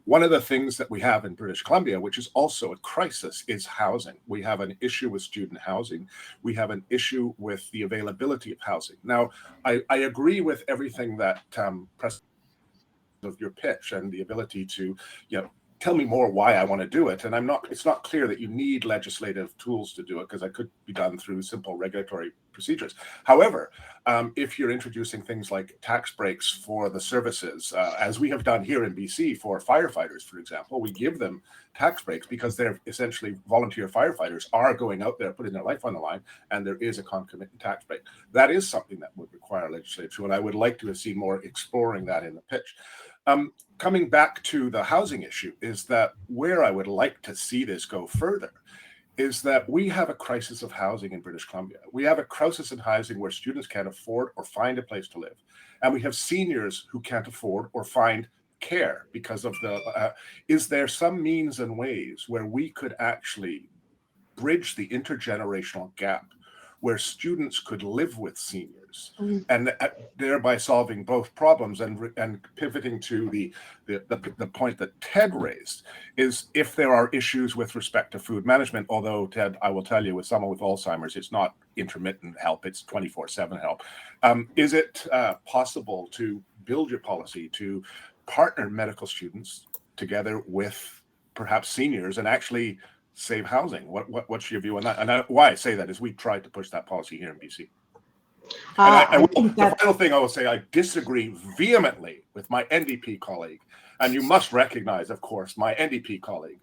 One of the things that we have in British Columbia, which is also a crisis, is housing. We have an issue with student housing. We have an issue with the availability of housing. Now, I agree with everything that President of your pitch and the ability to, tell me more why I want to do it. And it's not clear that you need legislative tools to do it, because it could be done through simple regulatory procedures. However, if you're introducing things like tax breaks for the services, as we have done here in BC for firefighters, for example, we give them tax breaks because they're essentially volunteer firefighters are going out there, putting their life on the line, and there is a concomitant tax break. That is something that would require legislature, and I would like to see more exploring that in the pitch. Coming back to the housing issue, is that where I would like to see this go further is that we have a crisis of housing in British Columbia. We have a crisis in housing where students can't afford or find a place to live. And we have seniors who can't afford or find care because of the, is there some means and ways where we could actually bridge the intergenerational gap where students could live with seniors, and thereby solving both problems, and pivoting to the point that Ted raised is if there are issues with respect to food management, although Ted, I will tell you, with someone with Alzheimer's, it's not intermittent help, it's 24/7 help. Is it possible to build your policy to partner medical students together with perhaps seniors and actually save housing? What's your view on that? And why I say that is we tried to push that policy here in BC. The final thing I will say, I disagree vehemently with my NDP colleague, and you must recognize, of course, my NDP colleague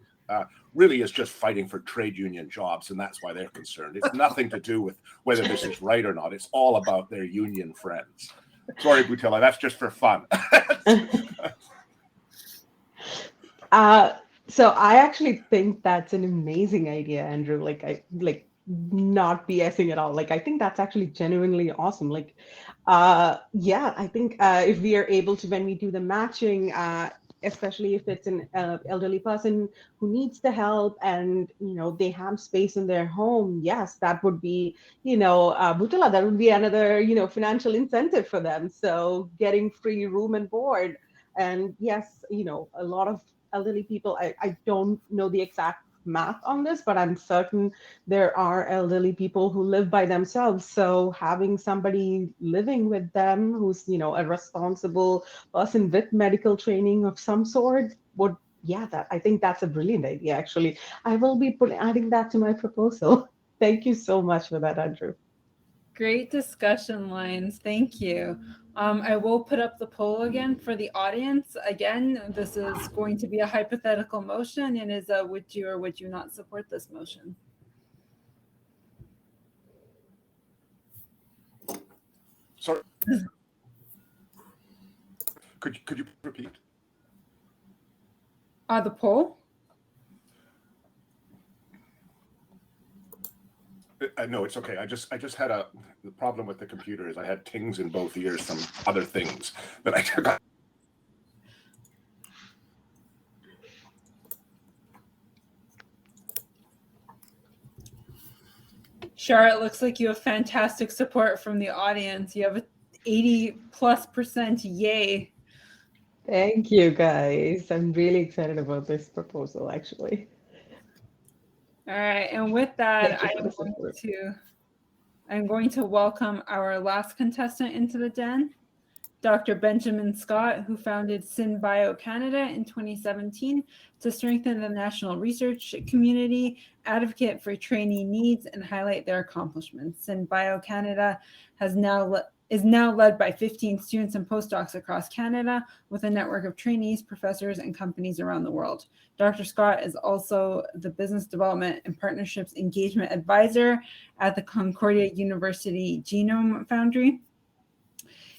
really is just fighting for trade union jobs, and that's why they're concerned. It's nothing to do with whether this is right or not. It's all about their union friends. Sorry, Butila, that's just for fun. So I actually think that's an amazing idea, Andrew. I not BSing at all. Like, I think that's actually genuinely awesome. Yeah, I think if we are able to, when we do the matching, especially if it's an elderly person who needs the help and, they have space in their home, yes, that would be, Butala, that would be another, financial incentive for them. So getting free room and board. And yes, a lot of elderly people, I don't know the exact math on this, but I'm certain there are elderly people who live by themselves. So having somebody living with them who's, a responsible person with medical training of some sort would, I think that's a brilliant idea, actually. I will be adding that to my proposal. Thank you so much for that, Andrew. Great discussion lines. Thank you. I will put up the poll again for the audience. Again, this is going to be a hypothetical motion, and is would you or would you not support this motion? Sorry. Could you repeat? The poll? No, it's okay. I just had the problem with the computer is I had tings in both ears from other things that I took. Shar, it looks like you have fantastic support from the audience. You have 80+% yay. Thank you, guys. I'm really excited about this proposal, actually. All right, and with that, I'm going to welcome our last contestant into the den, Dr. Benjamin Scott, who founded SynBio Canada in 2017 to strengthen the national research community, advocate for trainee needs, and highlight their accomplishments. SynBio Canada is now led by 15 students and postdocs across Canada with a network of trainees, professors, and companies around the world. Dr. Scott is also the Business Development and Partnerships Engagement Advisor at the Concordia University Genome Foundry.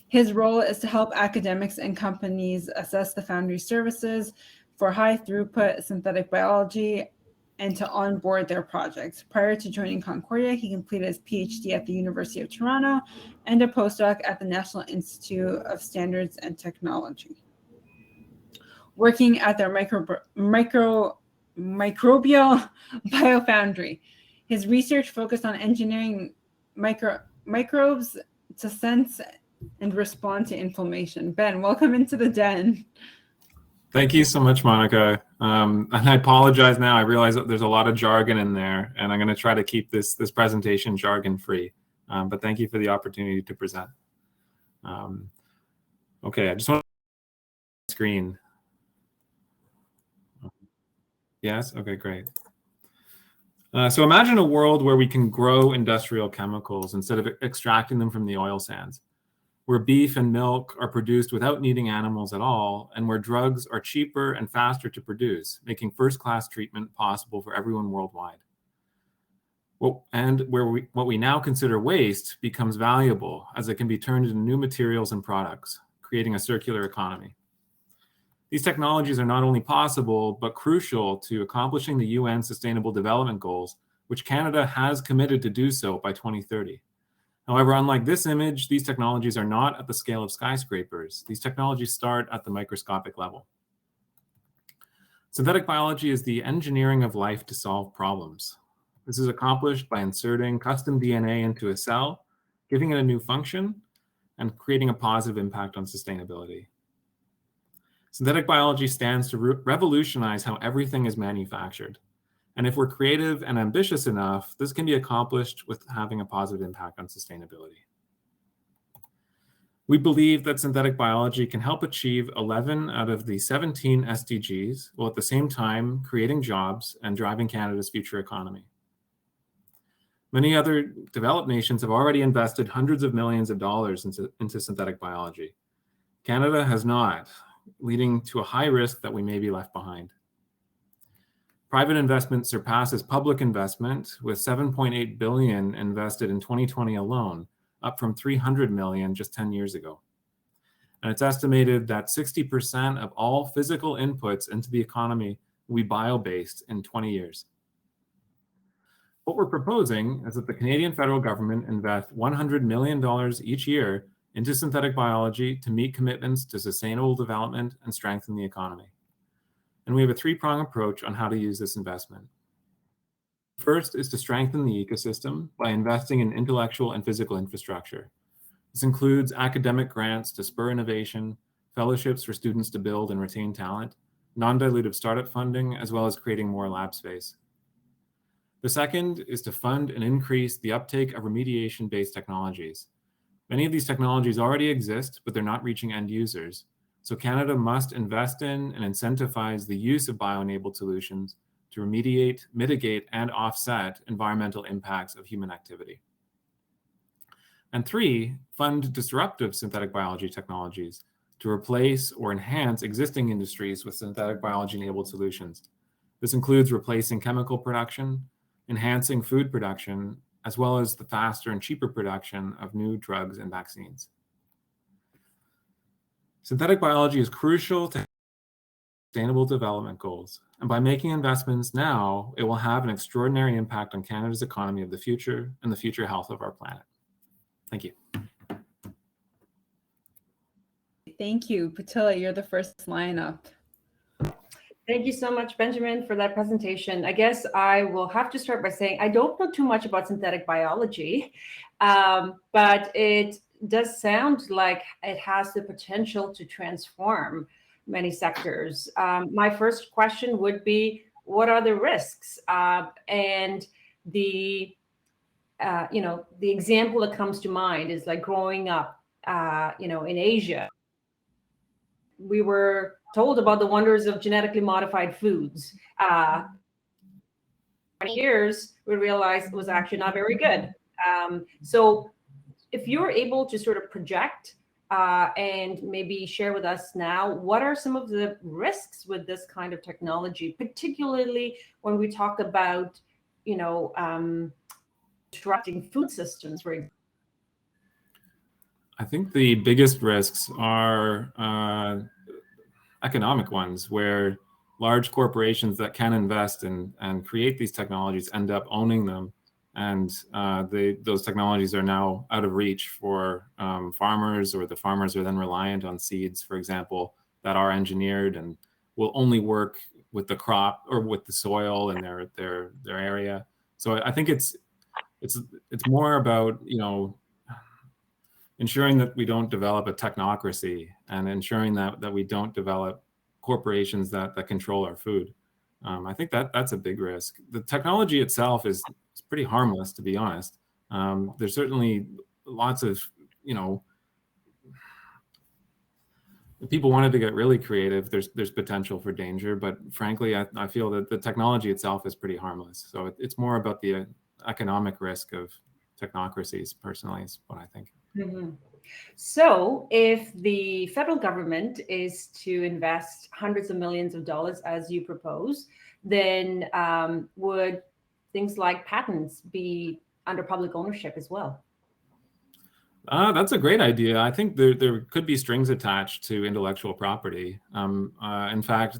His role is to help academics and companies assess the Foundry's services for high throughput synthetic biology and to onboard their projects. Prior to joining Concordia, he completed his PhD at the University of Toronto and a postdoc at the National Institute of Standards and Technology, working at their microbial biofoundry. His research focused on engineering microbes to sense and respond to inflammation. Ben, welcome into the den. Thank you so much, Monica. And I apologize now. I realize that there's a lot of jargon in there, and I'm going to try to keep this presentation jargon-free. But thank you for the opportunity to present. Okay, I just want to screen. Yes? Okay, great. So imagine a world where we can grow industrial chemicals instead of extracting them from the oil sands, where beef and milk are produced without needing animals at all, and where drugs are cheaper and faster to produce, making first-class treatment possible for everyone worldwide. And where what we now consider waste becomes valuable as it can be turned into new materials and products, creating a circular economy. These technologies are not only possible, but crucial to accomplishing the UN Sustainable Development Goals, which Canada has committed to do so by 2030. However, unlike this image, these technologies are not at the scale of skyscrapers. These technologies start at the microscopic level. Synthetic biology is the engineering of life to solve problems. This is accomplished by inserting custom DNA into a cell, giving it a new function, and creating a positive impact on sustainability. Synthetic biology stands to revolutionize how everything is manufactured. And if we're creative and ambitious enough, this can be accomplished with having a positive impact on sustainability. We believe that synthetic biology can help achieve 11 out of the 17 SDGs, while at the same time creating jobs and driving Canada's future economy. Many other developed nations have already invested hundreds of millions of dollars into synthetic biology. Canada has not, leading to a high risk that we may be left behind. Private investment surpasses public investment, with $7.8 billion invested in 2020 alone, up from $300 million just 10 years ago. And it's estimated that 60% of all physical inputs into the economy will be bio-based in 20 years. What we're proposing is that the Canadian federal government invest $100 million each year into synthetic biology to meet commitments to sustainable development and strengthen the economy. And we have a three-pronged approach on how to use this investment. First is to strengthen the ecosystem by investing in intellectual and physical infrastructure. This includes academic grants to spur innovation, fellowships for students to build and retain talent, non-dilutive startup funding, as well as creating more lab space. The second is to fund and increase the uptake of remediation-based technologies. Many of these technologies already exist, but they're not reaching end users. So Canada must invest in and incentivize the use of bio-enabled solutions to remediate, mitigate, and offset environmental impacts of human activity. And three, fund disruptive synthetic biology technologies to replace or enhance existing industries with synthetic biology-enabled solutions. This includes replacing chemical production, enhancing food production, as well as the faster and cheaper production of new drugs and vaccines. Synthetic biology is crucial to sustainable development goals, and by making investments now, it will have an extraordinary impact on Canada's economy of the future and the future health of our planet. Thank you. Thank you. Patilla, you're the first line up. Thank you so much, Benjamin, for that presentation. I guess I will have to start by saying I don't know too much about synthetic biology, but it does sound like it has the potential to transform many sectors. My first question would be, what are the risks? And the example that comes to mind is like growing up, in Asia. We were told about the wonders of genetically modified foods. 20 years, we realized it was actually not very good. So if you're able to sort of project and maybe share with us now, what are some of the risks with this kind of technology, particularly when we talk about, disrupting food systems, for example? I think the biggest risks are economic ones, where large corporations that can invest and create these technologies end up owning them. And those technologies are now out of reach for farmers, or the farmers are then reliant on seeds, for example, that are engineered and will only work with the crop or with the soil in their area. So I think it's more about, ensuring that we don't develop a technocracy and ensuring that we don't develop corporations that control our food. I think that's a big risk. The technology itself is pretty harmless, to be honest. There's certainly lots of, if people wanted to get really creative, there's potential for danger. But frankly, I feel that the technology itself is pretty harmless. So it's more about the economic risk of technocracies, personally, is what I think. Mhm. So, if the federal government is to invest hundreds of millions of dollars, as you propose, then would things like patents be under public ownership as well? That's a great idea. I think there could be strings attached to intellectual property. In fact,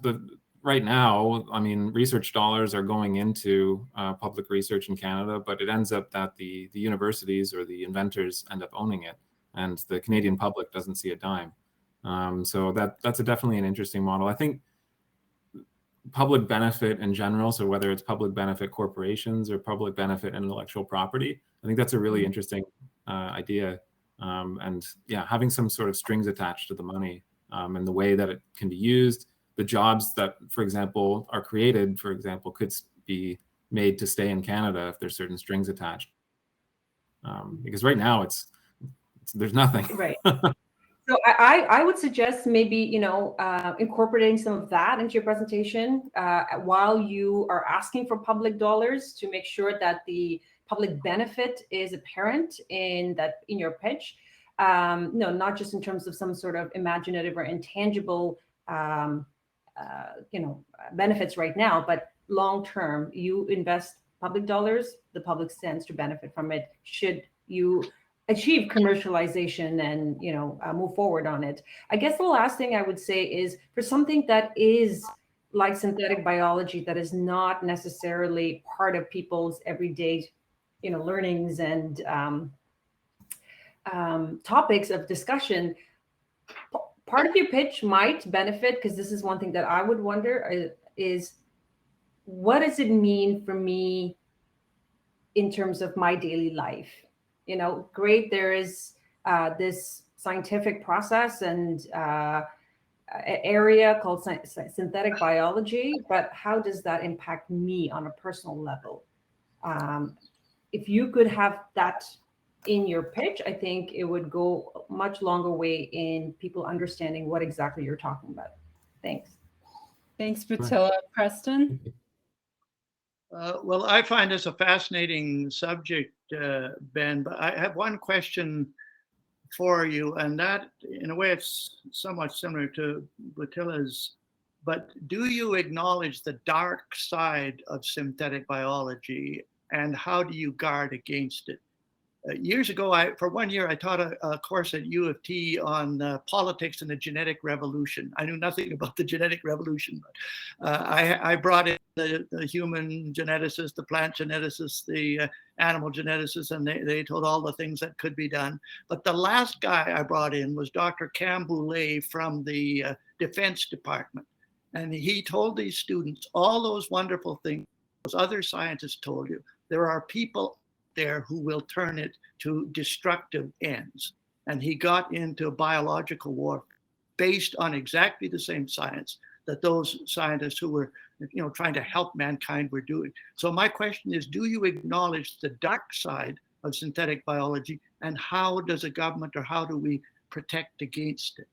right now, I mean, research dollars are going into public research in Canada, but it ends up that the universities or the inventors end up owning it, and the Canadian public doesn't see a dime. So that's definitely an interesting model. I think public benefit in general, so whether it's public benefit corporations or public benefit intellectual property, I think that's a really interesting idea. And yeah, having some sort of strings attached to the money and the way that it can be used, the jobs that, for example, are created, for example, could be made to stay in Canada if there's certain strings attached. Because right now there's nothing. Right. So I would suggest maybe, incorporating some of that into your presentation while you are asking for public dollars, to make sure that the public benefit is apparent in your pitch. No, not just in terms of some sort of imaginative or intangible, benefits right now, but long term. You invest public dollars, the public stands to benefit from it. Should you achieve commercialization and move forward on it. I guess the last thing I would say is, for something that is like synthetic biology, that is not necessarily part of people's everyday learnings and topics of discussion, part of your pitch might benefit, because this is one thing that I would wonder is, what does it mean for me in terms of my daily life? Great, there is this scientific process and area called synthetic biology, but how does that impact me on a personal level? If you could have that in your pitch, I think it would go a much longer way in people understanding what exactly you're talking about. Thanks. Thanks, Patilla. Preston? Well, I find this a fascinating subject, Ben, but I have one question for you, and that, in a way, it's somewhat similar to Patilla's, but do you acknowledge the dark side of synthetic biology, and how do you guard against it? Years ago, for 1 year, I taught a course at U of T on politics and the genetic revolution. I knew nothing about the genetic revolution, but I brought in the human geneticists, the plant geneticists, the animal geneticists, and they told all the things that could be done. But the last guy I brought in was Dr. Cam Boulay from the Defense Department. And he told these students all those wonderful things those other scientists told you. There are people there who will turn it to destructive ends. And he got into biological war based on exactly the same science that those scientists who were trying to help mankind were doing. So my question is, do you acknowledge the dark side of synthetic biology, and how does a government, or how do we protect against it?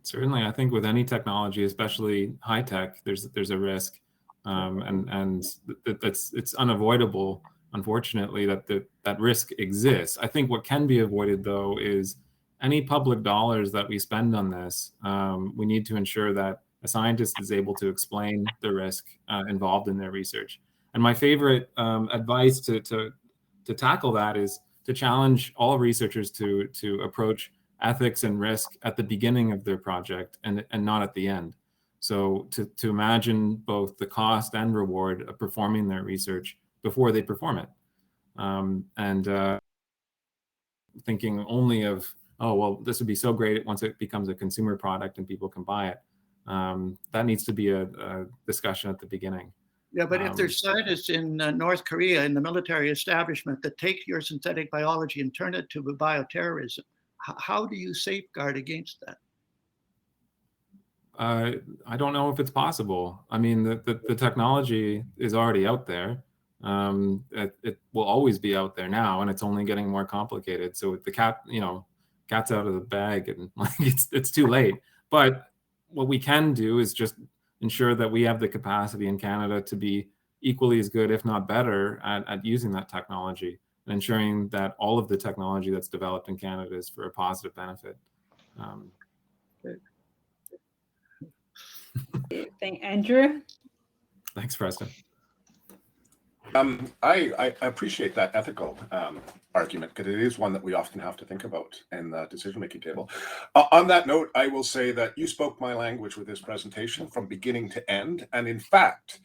Certainly, I think with any technology, especially high tech, there's a risk, and it's unavoidable. Unfortunately, that risk exists. I think what can be avoided, though, is any public dollars that we spend on this. We need to ensure that a scientist is able to explain the risk involved in their research. And my favorite advice to tackle that is to challenge all researchers to approach ethics and risk at the beginning of their project and not at the end. So to imagine both the cost and reward of performing their research before they perform it, and thinking only of, oh, well, this would be so great once it becomes a consumer product and people can buy it. That needs to be a discussion at the beginning. Yeah, but if there's scientists in North Korea in the military establishment that take your synthetic biology and turn it to bioterrorism, how do you safeguard against that? I don't know if it's possible. I mean, the technology is already out there. It will always be out there now, and it's only getting more complicated. So the cat's out of the bag and like it's too late. But what we can do is just ensure that we have the capacity in Canada to be equally as good, if not better, at using that technology and ensuring that all of the technology that's developed in Canada is for a positive benefit. Thank Andrew. Thanks, Preston. I appreciate that ethical argument, because it is one that we often have to think about in the decision-making table. On that note, I will say that you spoke my language with this presentation from beginning to end. And in fact,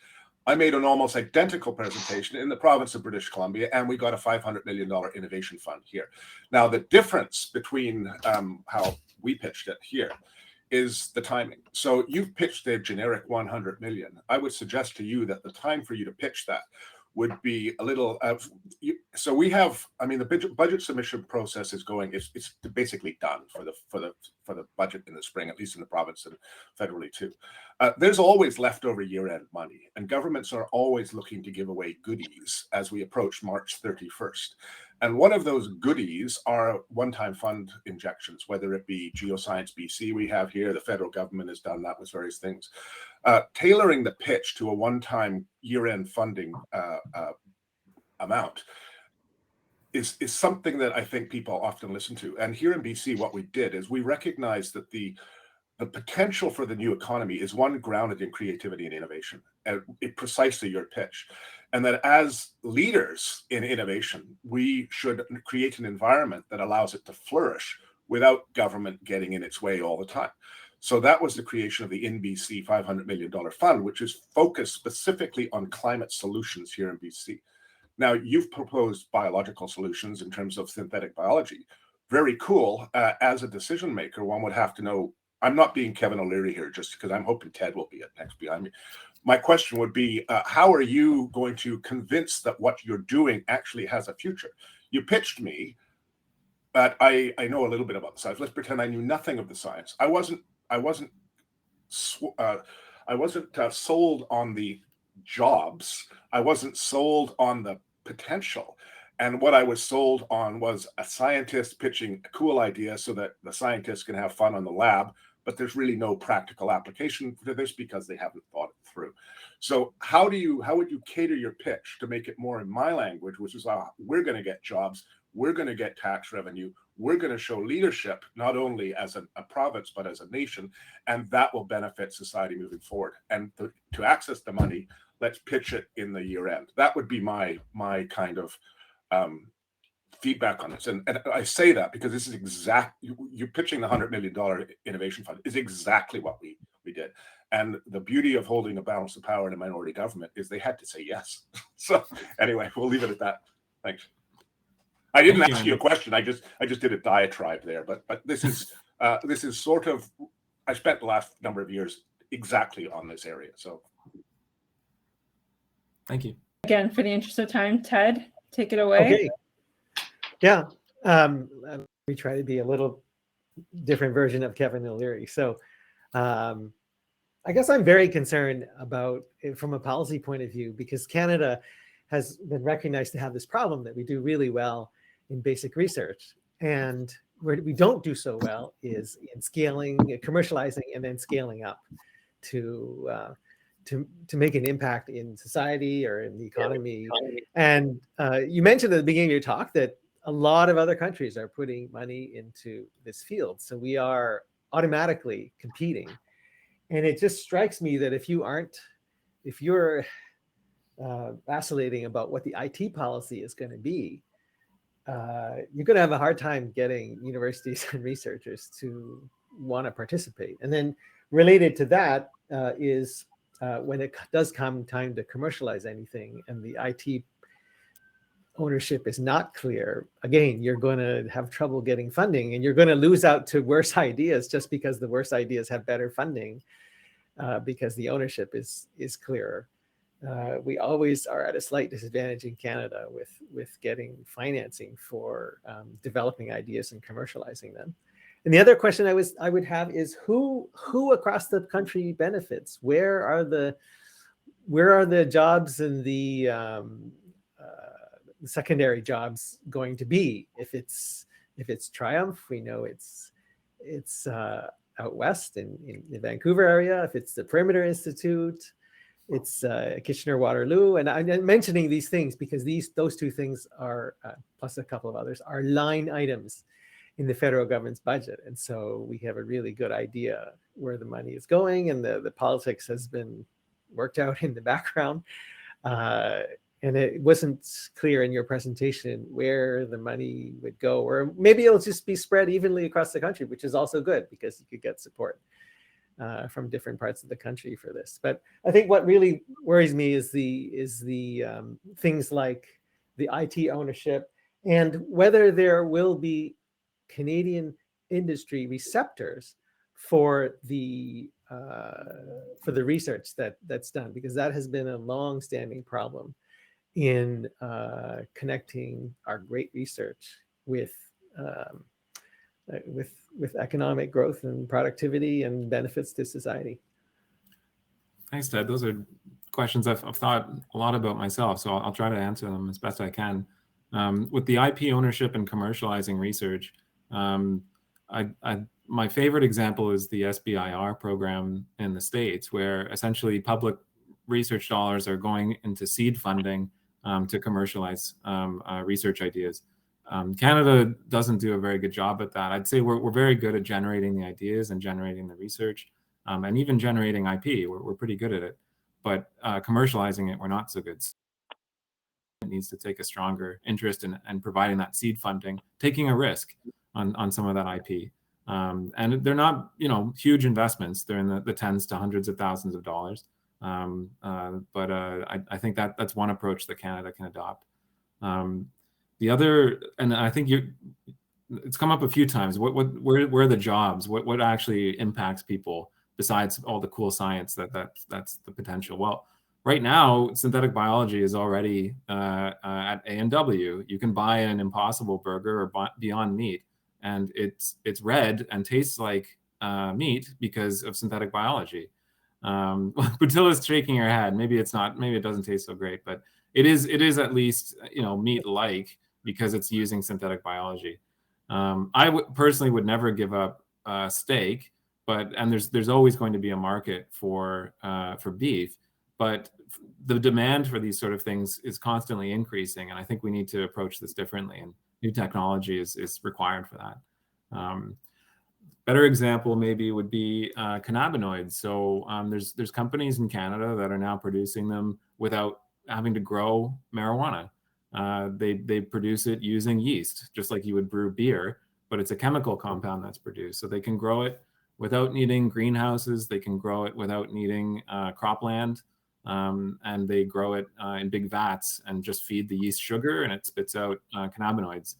I made an almost identical presentation in the province of British Columbia, and we got a $500 million innovation fund here. Now, the difference between how we pitched it here is the timing. So you've pitched a generic 100 million. I would suggest to you that the time for you to pitch that would be a little, so we have, I mean, the budget submission process is going, it's basically done for the budget in the spring, at least in the province and federally too. There's always leftover year-end money, and governments are always looking to give away goodies as we approach March 31st. And one of those goodies are one-time fund injections, whether it be Geoscience BC we have here, the federal government has done that with various things. Tailoring the pitch to a one-time year-end funding amount is something that I think people often listen to. And here in BC, what we did is we recognized that the potential for the new economy is one grounded in creativity and innovation, and precisely your pitch. And that as leaders in innovation, we should create an environment that allows it to flourish without government getting in its way all the time. So that was the creation of the InBC $500 million fund, which is focused specifically on climate solutions here in BC. Now, you've proposed biological solutions in terms of synthetic biology. Very cool. As a decision maker, one would have to know, I'm not being Kevin O'Leary here just because I'm hoping Ted will be at next behind me. My question would be, how are you going to convince that what you're doing actually has a future? You pitched me, but I know a little bit about the science. Let's pretend I knew nothing of the science. I wasn't sold on the jobs. I wasn't sold on the potential. And what I was sold on was a scientist pitching a cool idea so that the scientists can have fun on the lab, but there's really no practical application to this because they haven't thought it through. So how would you cater your pitch to make it more in my language, which is, we're going to get jobs, we're going to get tax revenue, we're going to show leadership, not only as a province, but as a nation, and that will benefit society moving forward. And to access the money, let's pitch it in the year end. That would be my kind of feedback on this. And I say that because this is you're pitching the $100 million innovation fund is exactly what we did. And the beauty of holding a balance of power in a minority government is they had to say yes. So anyway, we'll leave it at that. Thanks. I didn't ask you a question. I just did a diatribe there, but this is sort of, I spent the last number of years exactly on this area. So thank you. Again, for the interest of time, Ted, take it away. Okay. Yeah. We try to be a little different version of Kevin O'Leary. So I guess I'm very concerned about it from a policy point of view, because Canada has been recognized to have this problem that we do really well in basic research. And where we don't do so well is in scaling, commercializing, and then scaling up to make an impact in society or in the economy. And you mentioned at the beginning of your talk that a lot of other countries are putting money into this field. So we are automatically competing. And it just strikes me that if you're vacillating about what the IT policy is going to be, you're going to have a hard time getting universities and researchers to want to participate. And then related to that is when it does come time to commercialize anything and the IT ownership is not clear, again, you're going to have trouble getting funding, and you're going to lose out to worse ideas just because the worse ideas have better funding because the ownership is clearer. We always are at a slight disadvantage in Canada with getting financing for developing ideas and commercializing them. And the other question I would have is who across the country benefits? Where are the jobs and the secondary jobs going to be if it's If it's Triumph, we know it's out west in the Vancouver area. If it's the Perimeter Institute, it's Kitchener-Waterloo. And I'm mentioning these things because those two things are, plus a couple of others, are line items in the federal government's budget. And so we have a really good idea where the money is going, and the politics has been worked out in the background. And it wasn't clear in your presentation where the money would go, or maybe it'll just be spread evenly across the country, which is also good because you could get support from different parts of the country for this. But I think what really worries me is the things like the IT ownership and whether there will be Canadian industry receptors for the research that's done, because that has been a long-standing problem in connecting our great research with economic growth and productivity and benefits to society. Thanks, Ted. Those are questions I've thought a lot about myself, so I'll try to answer them as best I can. With the IP ownership and commercializing research, my favorite example is the SBIR program in the States, where essentially public research dollars are going into seed funding to commercialize research ideas. Canada doesn't do a very good job at that. I'd say we're very good at generating the ideas and generating the research, and even generating IP. We're pretty good at it, but commercializing it, we're not so good. It needs to take a stronger interest in providing that seed funding, taking a risk on some of that IP. And they're not, huge investments. They're in the tens to hundreds of thousands of dollars. But I think that's one approach that Canada can adopt. The other, and I think it's come up a few times. Where are the jobs? What actually impacts people besides all the cool science that's the potential? Well, right now, synthetic biology is already at A&W. You can buy an Impossible Burger or Beyond Meat, and it's red and tastes like meat because of synthetic biology. Batilla's shaking her head. Maybe it's not. Maybe it doesn't taste so great, but it is at least meat-like because it's using synthetic biology. I personally would never give up steak, and there's always going to be a market for beef, but the demand for these sort of things is constantly increasing, and I think we need to approach this differently. And new technology is required for that. Better example maybe would be cannabinoids. So there's companies in Canada that are now producing them without having to grow marijuana. They produce it using yeast, just like you would brew beer, but it's a chemical compound that's produced. So they can grow it without needing greenhouses. They can grow it without needing cropland, and they grow it in big vats and just feed the yeast sugar, and it spits out cannabinoids,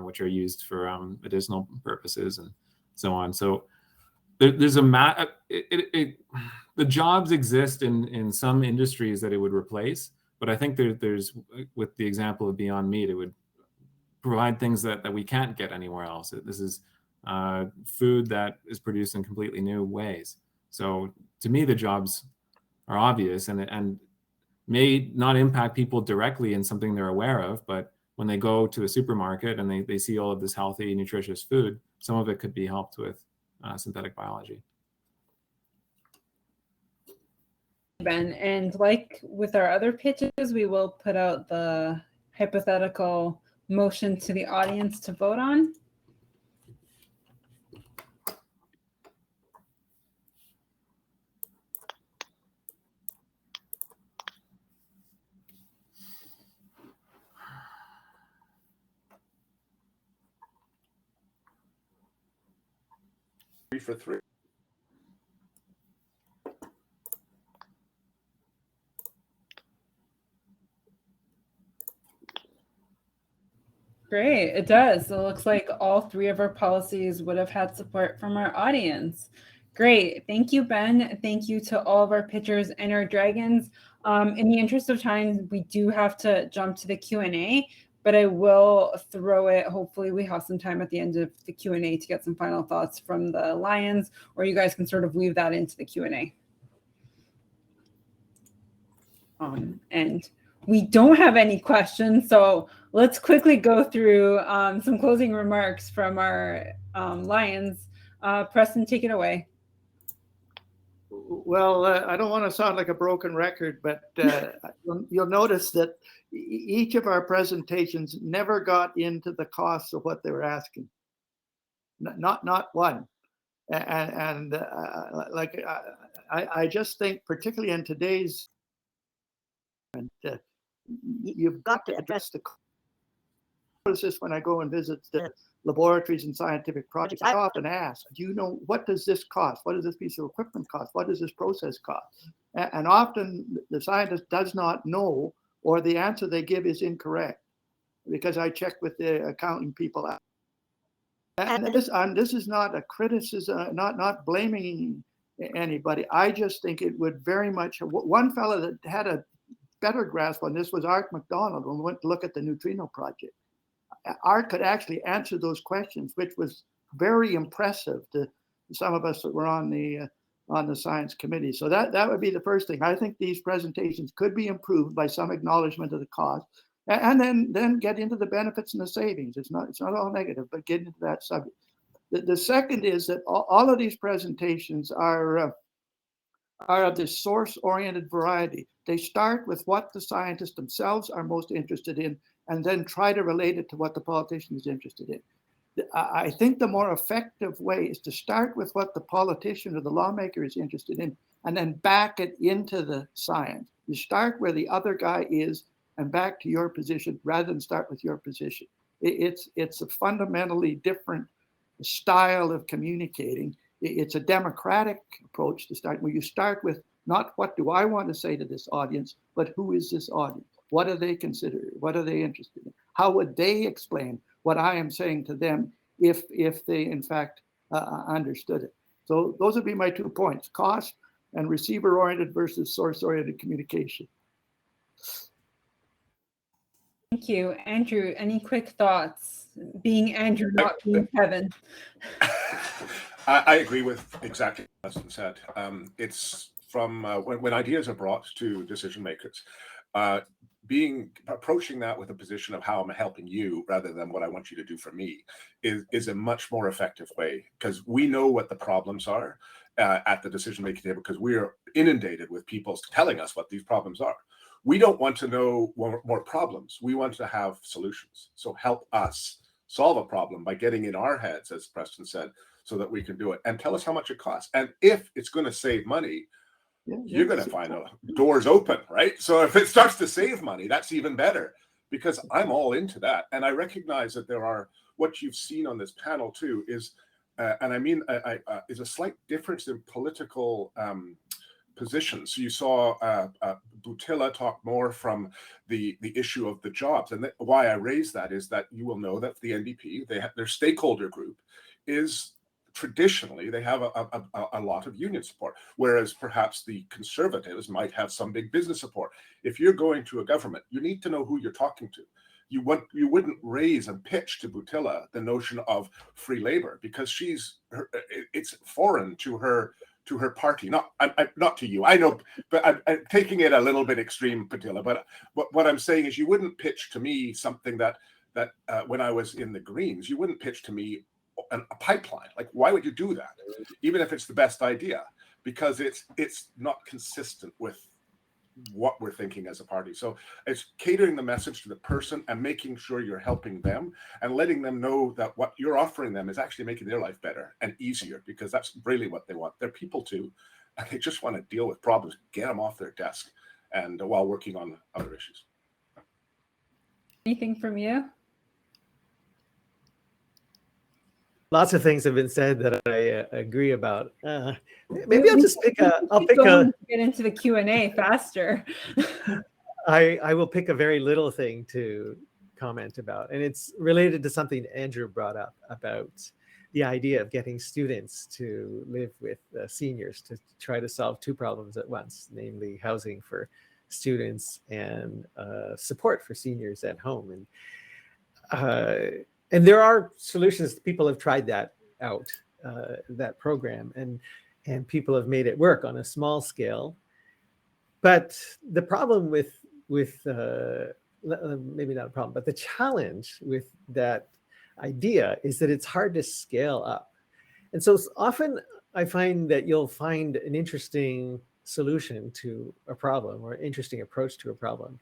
which are used for medicinal purposes and so on. So there's the jobs exist in some industries that it would replace, but I think there's with the example of Beyond Meat, it would provide things that we can't get anywhere else. This is food that is produced in completely new ways. So to me, the jobs are obvious and may not impact people directly in something they're aware of, but when they go to a supermarket and they see all of this healthy, nutritious food, some of it could be helped with synthetic biology. Ben, and like with our other pitches, we will put out the hypothetical motion to the audience to vote on. For three. Great, it does. It looks like all three of our policies would have had support from our audience. Great, thank you, Ben. Thank you to all of our pitchers and our dragons. In the interest of time, we do have to jump to the Q&A, but I will throw it. Hopefully we have some time at the end of the Q&A to get some final thoughts from the Lions, or you guys can sort of weave that into the Q&A. And we don't have any questions, so let's quickly go through some closing remarks from our Lions. Preston, take it away. Well, I don't want to sound like a broken record, but you'll notice that each of our presentations never got into the costs of what they were asking. Not one. And like I just think, particularly in today's, you've got to address the. Notice this when I go and visit the laboratories and scientific projects. I often ask, do you know, what does this cost? What does this piece of equipment cost? What does this process cost? And often the scientist does not know, or the answer they give is incorrect, because I check with the accounting people. And this is not a criticism, not blaming anybody. I just think it would very much, one fellow that had a better grasp on this was Art McDonald when we went to look at the neutrino project. Art could actually answer those questions, which was very impressive to some of us that were on the science committee. So that would be the first thing. I think these presentations could be improved by some acknowledgement of the cost, and then get into the benefits and the savings. It's not all negative, but get into that subject. The second is that all of these presentations are of this source-oriented variety. They start with what the scientists themselves are most interested in, and then try to relate it to what the politician is interested in. I think the more effective way is to start with what the politician or the lawmaker is interested in, and then back it into the science. You start where the other guy is and back to your position rather than start with your position. It's a fundamentally different style of communicating. It's a democratic approach to start, where you start with not what do I want to say to this audience, but who is this audience? What are they considering? What are they interested in? How would they explain what I am saying to them if they in fact understood it? So those would be my 2 points: cost and receiver-oriented versus source-oriented communication. Thank you. Andrew, any quick thoughts? Being Andrew, not being Kevin. I agree with exactly what Preston said. It's from when ideas are brought to decision makers, approaching that with a position of how I'm helping you rather than what I want you to do for me is a much more effective way, because we know what the problems are at the decision making table, because we are inundated with people telling us what these problems are. We don't want to know more problems. We want to have solutions. So help us solve a problem by getting in our heads, as Preston said, so that we can do it, and tell us how much it costs. And if it's going to save money, you're going to find doors open, right? So if it starts to save money, that's even better, because I'm all into that. And I recognize that there are, what you've seen on this panel too is, and I mean, is a slight difference in political positions. So you saw Butila talk more from the issue of the jobs. And why I raise that is that you will know that the NDP, their stakeholder group is traditionally, they have a lot of union support, whereas perhaps the Conservatives might have some big business support. If you're going to a government, you need to know who you're talking to. You wouldn't raise and pitch to Butila the notion of free labor, because it's foreign to her party. Not to you, I know, but I'm taking it a little bit extreme, Butila. But what I'm saying is, you wouldn't pitch to me something that when I was in the Greens, you wouldn't pitch to me a pipeline. Like, why would you do that, even if it's the best idea? Because it's not consistent with what we're thinking as a party. So it's catering the message to the person and making sure you're helping them and letting them know that what you're offering them is actually making their life better and easier, because that's really what they want. They're people too, and they just want to deal with problems, get them off their desk, and while working on other issues. Anything from you? Lots of things have been said that I agree about. Maybe I'll just get into the Q&A faster. I will pick a very little thing to comment about, and it's related to something Andrew brought up about the idea of getting students to live with seniors to try to solve 2 problems at once, namely housing for students and support for seniors at home. And there are solutions. People have tried that out, that program, and people have made it work on a small scale. But the problem with with maybe not a problem, but the challenge with that idea is that it's hard to scale up. And so often I find that you'll find an interesting solution to a problem or interesting approach to a problem,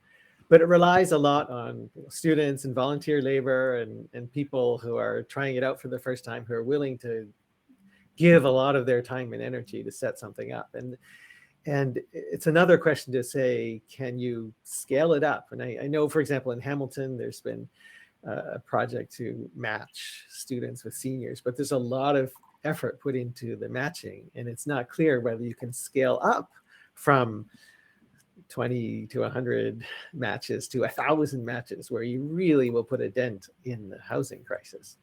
but it relies a lot on students and volunteer labor and people who are trying it out for the first time, who are willing to give a lot of their time and energy to set something up. And it's another question to say, can you scale it up? And I know, for example, in Hamilton, there's been a project to match students with seniors, but there's a lot of effort put into the matching, and it's not clear whether you can scale up from 20 to 100 matches to 1,000 matches, where you really will put a dent in the housing crisis.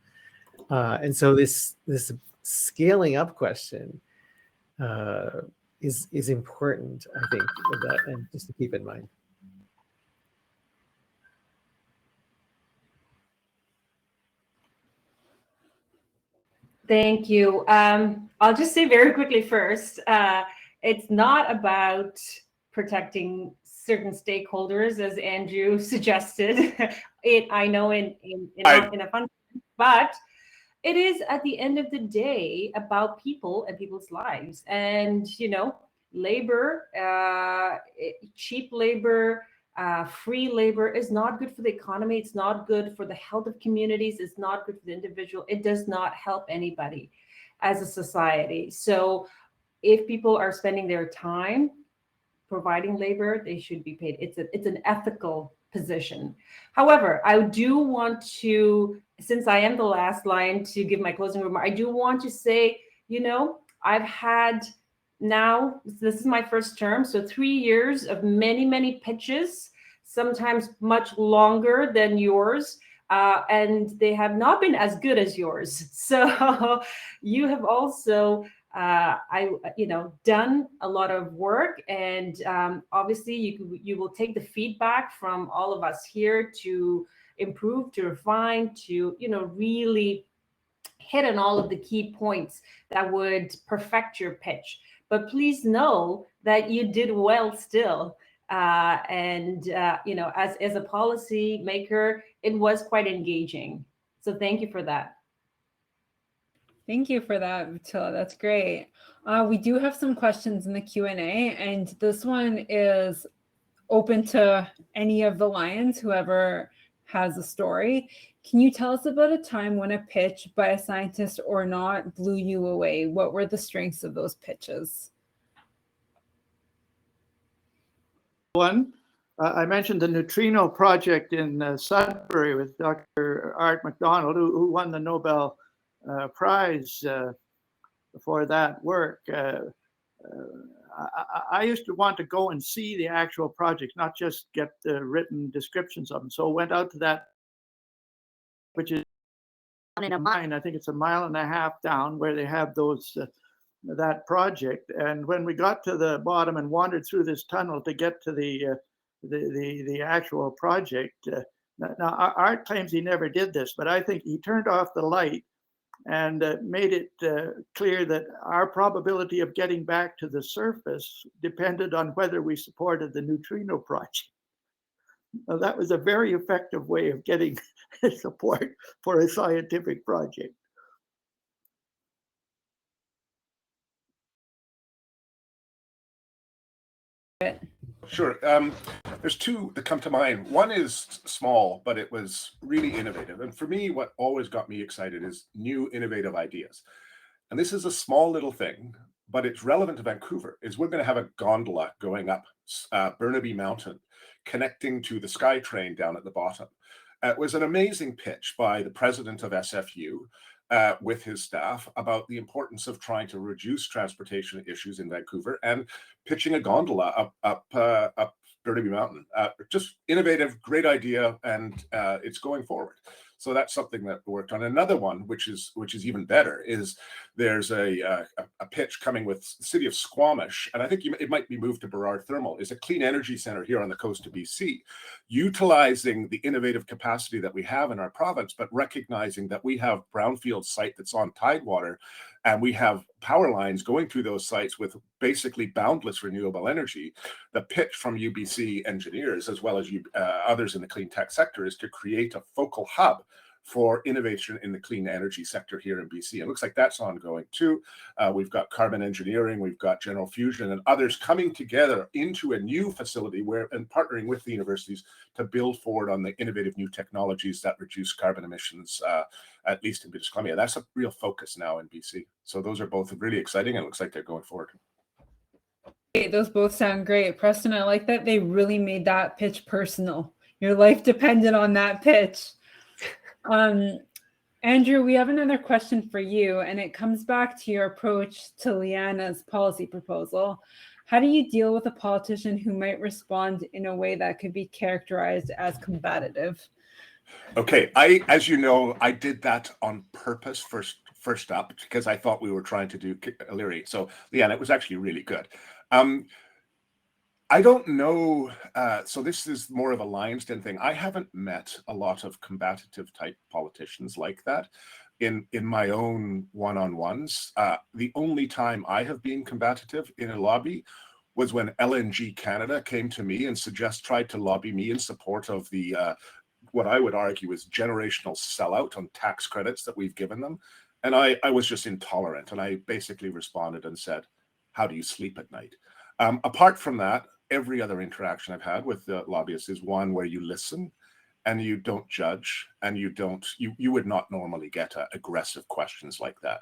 And so this scaling up question is important, I think, for that, and just to keep in mind. Thank you. I'll just say very quickly first, it's not about protecting certain stakeholders, as Andrew suggested. I know in a fun, but it is at the end of the day about people and people's lives. And, labor, cheap labor, free labor is not good for the economy. It's not good for the health of communities. It's not good for the individual. It does not help anybody as a society. So if people are spending their time providing labor, they should be paid. It's an ethical position. However, I do want to, since I am the last line to give my closing remark, I do want to say, I've had now, this is my first term, so 3 years of many, many pitches, sometimes much longer than yours, and they have not been as good as yours. So you have also done a lot of work, and obviously you will take the feedback from all of us here to improve, to refine, to really hit on all of the key points that would perfect your pitch. But please know that you did well still. As a policy maker, it was quite engaging. So thank you for that. Thank you for that, Vittila. That's great. We do have some questions in the Q&A, and this one is open to any of the Lions, whoever has a story. Can you tell us about a time when a pitch by a scientist or not blew you away? What were the strengths of those pitches? One, I mentioned the neutrino project in Sudbury with Dr. Art MacDonald, who won the Nobel Prize for that work. I used to want to go and see the actual projects, not just get the written descriptions of them. So I went out to that, which is in a mine. I think it's 1.5 miles down where they have those that project. And when we got to the bottom and wandered through this tunnel to get to the actual project, now Art claims he never did this, but I think he turned off the light and made it clear that our probability of getting back to the surface depended on whether we supported the neutrino project. Now, that was a very effective way of getting support for a scientific project. Sure. There's two that come to mind. One is small, but it was really innovative. And for me, what always got me excited is new innovative ideas. And this is a small little thing, but it's relevant to Vancouver, is we're going to have a gondola going up Burnaby Mountain, connecting to the SkyTrain down at the bottom. It was an amazing pitch by the president of SFU with his staff about the importance of trying to reduce transportation issues in Vancouver and pitching a gondola up Burnaby Mountain. Just innovative, great idea, and it's going forward. So that's something that worked on. Another one, which is even better, is there's a pitch coming with the city of Squamish, and I think it might be moved to Burrard Thermal, is a clean energy center here on the coast of BC, utilizing the innovative capacity that we have in our province, but recognizing that we have brownfield site that's on tidewater and we have power lines going through those sites with basically boundless renewable energy. The pitch from UBC engineers, as well as others in the clean tech sector, is to create a focal hub for innovation in the clean energy sector here in BC. It looks like that's ongoing too. We've got carbon engineering, we've got General Fusion and others coming together into a new facility and partnering with the universities to build forward on the innovative new technologies that reduce carbon emissions, at least in British Columbia. That's a real focus now in BC. So those are both really exciting, and it looks like they're going forward. Those both sound great. Preston, I like that they really made that pitch personal. Your life depended on that pitch. Andrew, we have another question for you, and it comes back to your approach to Liana's policy proposal. How do you deal with a politician who might respond in a way that could be characterized as combative? Okay, as you know, I did that on purpose first up because I thought we were trying to do O'Leary. So, Liana, it was actually really good. I don't know. So this is more of a Lions Den thing. I haven't met a lot of combative type politicians like that in my own one-on-ones. The only time I have been combative in a lobby was when LNG Canada came to me and tried to lobby me in support of the what I would argue is generational sellout on tax credits that we've given them. And I was just intolerant. And I basically responded and said, how do you sleep at night? Apart from that, every other interaction I've had with the lobbyists is one where you listen and you don't judge, and you would not normally get aggressive questions like that.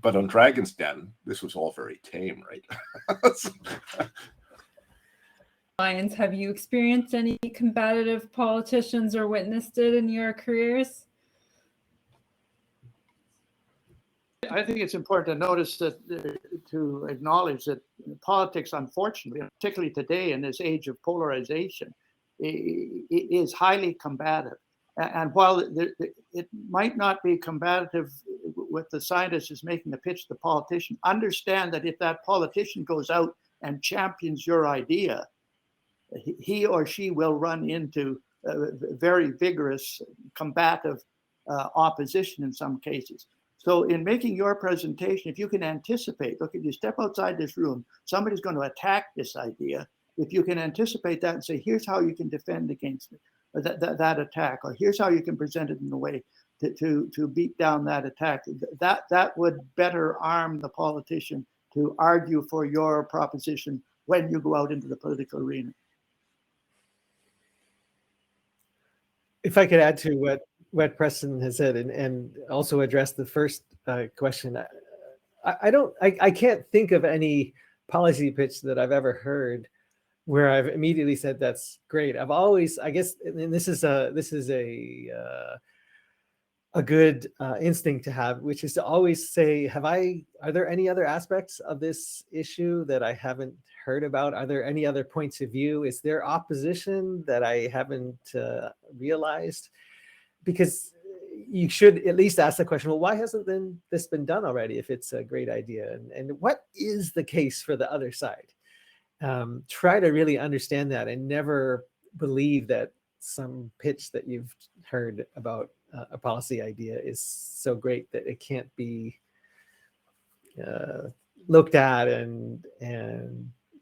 But on Dragon's Den, this was all very tame, right? Lions, have you experienced any combative politicians or witnessed it in your careers? I think it's important to notice that, to acknowledge that politics, unfortunately, particularly today in this age of polarization, is highly combative. And while it might not be combative with the scientist who's making the pitch to the politician, understand that if that politician goes out and champions your idea, he or she will run into very vigorous combative opposition in some cases. So in making your presentation, if you can anticipate, look, if you step outside this room, somebody's going to attack this idea. If you can anticipate that and say, here's how you can defend against it, that attack, or here's how you can present it in a way to beat down that attack, that would better arm the politician to argue for your proposition when you go out into the political arena. If I could add to what Preston has said and also address the first question, I can't think of any policy pitch that I've ever heard where I've immediately said that's great. I've always, I guess, and this is a good instinct to have, which is to always say, are there any other aspects of this issue that I haven't heard about? Are there any other points of view? Is there opposition that I haven't realized? Because you should at least ask the question, well, why hasn't this been done already if it's a great idea? And what is the case for the other side? Try to really understand that and never believe that some pitch that you've heard about a policy idea is so great that it can't be looked at and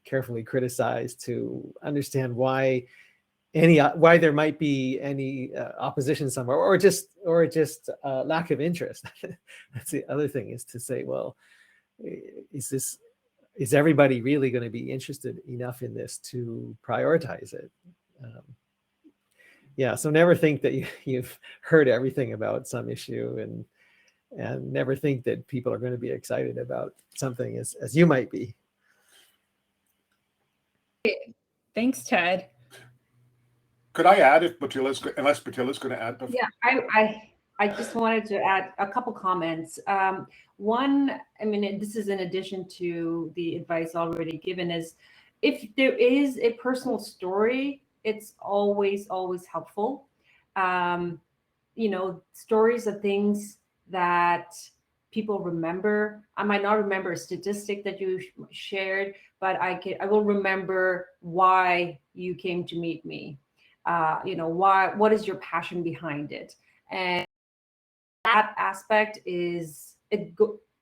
carefully criticized to understand why there might be any opposition somewhere, or just lack of interest. That's the other thing, is to say, well, is everybody really going to be interested enough in this to prioritize it? So never think that you've heard everything about some issue, and never think that people are going to be excited about something as you might be. Thanks, Ted. Could I add, unless Batila's going to add? Before? Yeah, I just wanted to add a couple comments. One, I mean, this is in addition to the advice already given, is if there is a personal story, it's always helpful. Stories of things that people remember. I might not remember a statistic that you shared, but I will remember why you came to meet me. What is your passion behind it? And that aspect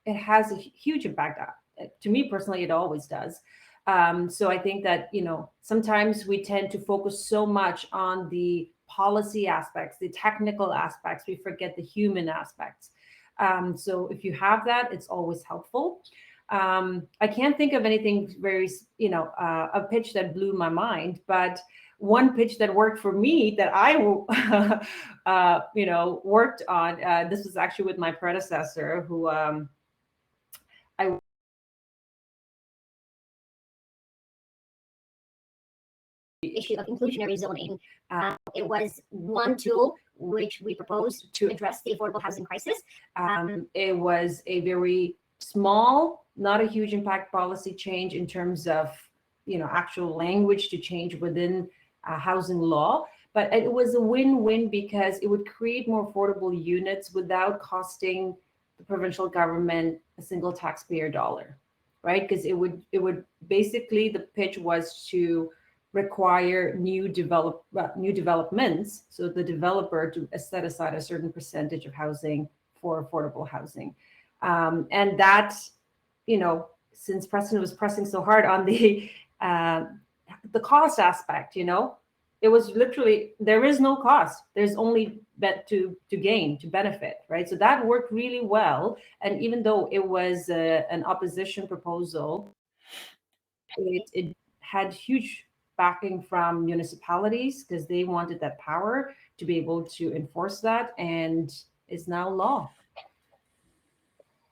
it has a huge impact. To me personally, it always does. So I think that, sometimes we tend to focus so much on the policy aspects, the technical aspects, we forget the human aspects. So if you have that, it's always helpful. I can't think of anything very, a pitch that blew my mind, but one pitch that worked for me that I, worked on, this was actually with my predecessor who I issue of inclusionary zoning. It was one tool which we proposed to address the affordable housing crisis. It was a very small, not a huge impact policy change in terms of, actual language to change within housing law. But it was a win-win because it would create more affordable units without costing the provincial government a single taxpayer dollar, right? Because it would basically, the pitch was to require new developments, so the developer to set aside a certain percentage of housing for affordable housing. And that, since Preston was pressing so hard on the cost aspect, it was literally, there is no cost. There's only to gain, to benefit, right? So that worked really well. And even though it was an opposition proposal, it had huge backing from municipalities because they wanted that power to be able to enforce that, and is now law.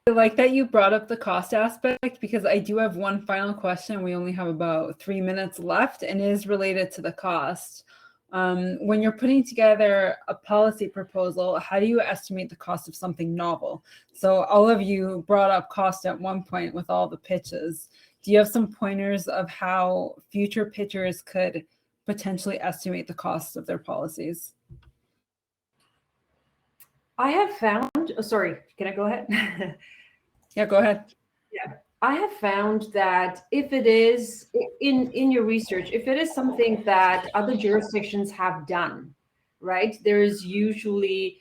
I like that you brought up the cost aspect, because I do have one final question. We only have about 3 minutes left, and it is related to the cost. When you're putting together a policy proposal, how do you estimate the cost of something novel? So all of you brought up cost at one point with all the pitches. Do you have some pointers of how future pitchers could potentially estimate the cost of their policies? I have found, sorry, can I go ahead? Yeah, go ahead. Yeah, I have found that if it is in your research, if it is something that other jurisdictions have done, right, there is usually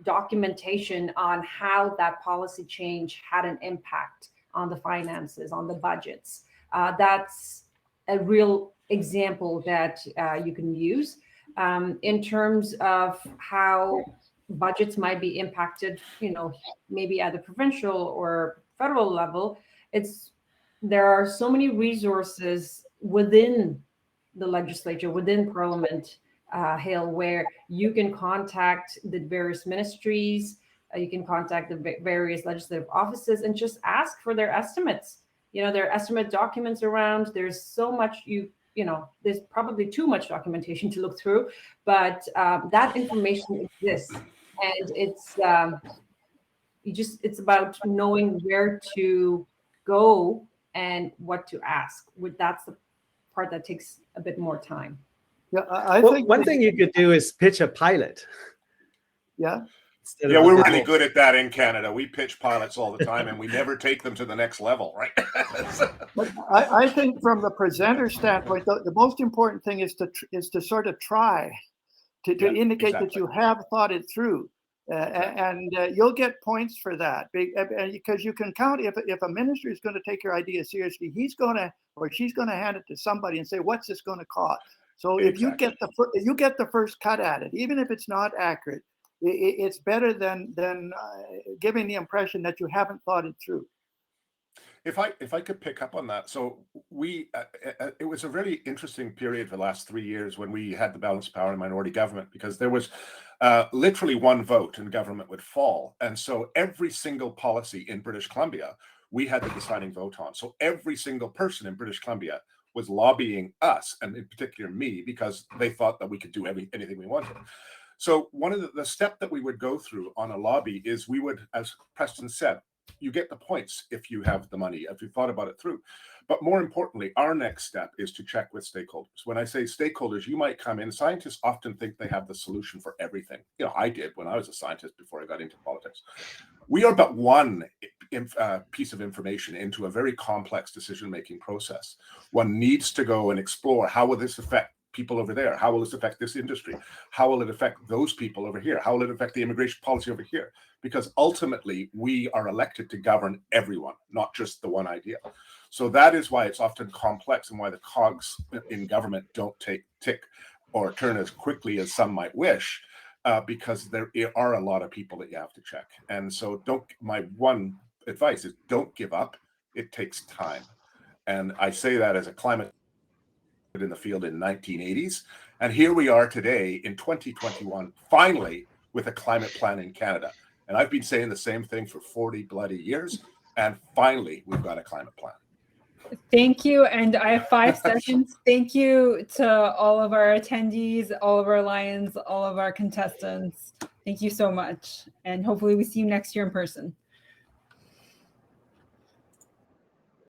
documentation on how that policy change had an impact on the finances, on the budgets. That's a real example that you can use. In terms of how budgets might be impacted, maybe at the provincial or federal level, there are so many resources within the legislature, within Parliament Hill, where you can contact the various ministries, you can contact the various legislative offices and just ask for their estimates. Their estimate documents around. There's so much there's probably too much documentation to look through, but that information exists, and it's about knowing where to go and what to ask. That's the part that takes a bit more time. Yeah, I Well, think one thing you could do is pitch a pilot. Yeah. Yeah, we're really good at that in Canada. We pitch pilots all the time, and we never take them to the next level, right? I think from the presenter standpoint, the most important thing is to sort of try to indicate that you have thought it through, and you'll get points for that, because you can count if a minister is going to take your idea seriously, he's going to or she's going to hand it to somebody and say, "What's this going to cost?" So if you get the first cut at it, even if it's not accurate, it's better than giving the impression that you haven't thought it through. If I could pick up on that, so it was a really interesting period for the last 3 years when we had the balance of power and minority government, because there was literally one vote and government would fall, and so every single policy in British Columbia we had the deciding vote on. So every single person in British Columbia was lobbying us, and in particular me, because they thought that we could do anything we wanted. So one of the step that we would go through on a lobby is we would, as Preston said, you get the points if you have the money, if you thought about it through. But more importantly, our next step is to check with stakeholders. When I say stakeholders, you might come in. Scientists often think they have the solution for everything. I did when I was a scientist before I got into politics. We are but one piece of information into a very complex decision-making process. One needs to go and explore, how will this affect people over there? How will this affect this industry? How will it affect those people over here? How will it affect the immigration policy over here? Because ultimately, we are elected to govern everyone, not just the one idea. So that is why it's often complex and why the cogs in government don't tick or turn as quickly as some might wish, because there are a lot of people that you have to check. And so my one advice is don't give up. It takes time. And I say that as a climate in the field in 1980s. And here we are today in 2021, finally with a climate plan in Canada. And I've been saying the same thing for 40 bloody years. And finally, we've got a climate plan. Thank you. And I have 5 seconds. Thank you to all of our attendees, all of our Lions, all of our contestants. Thank you so much. And hopefully we see you next year in person.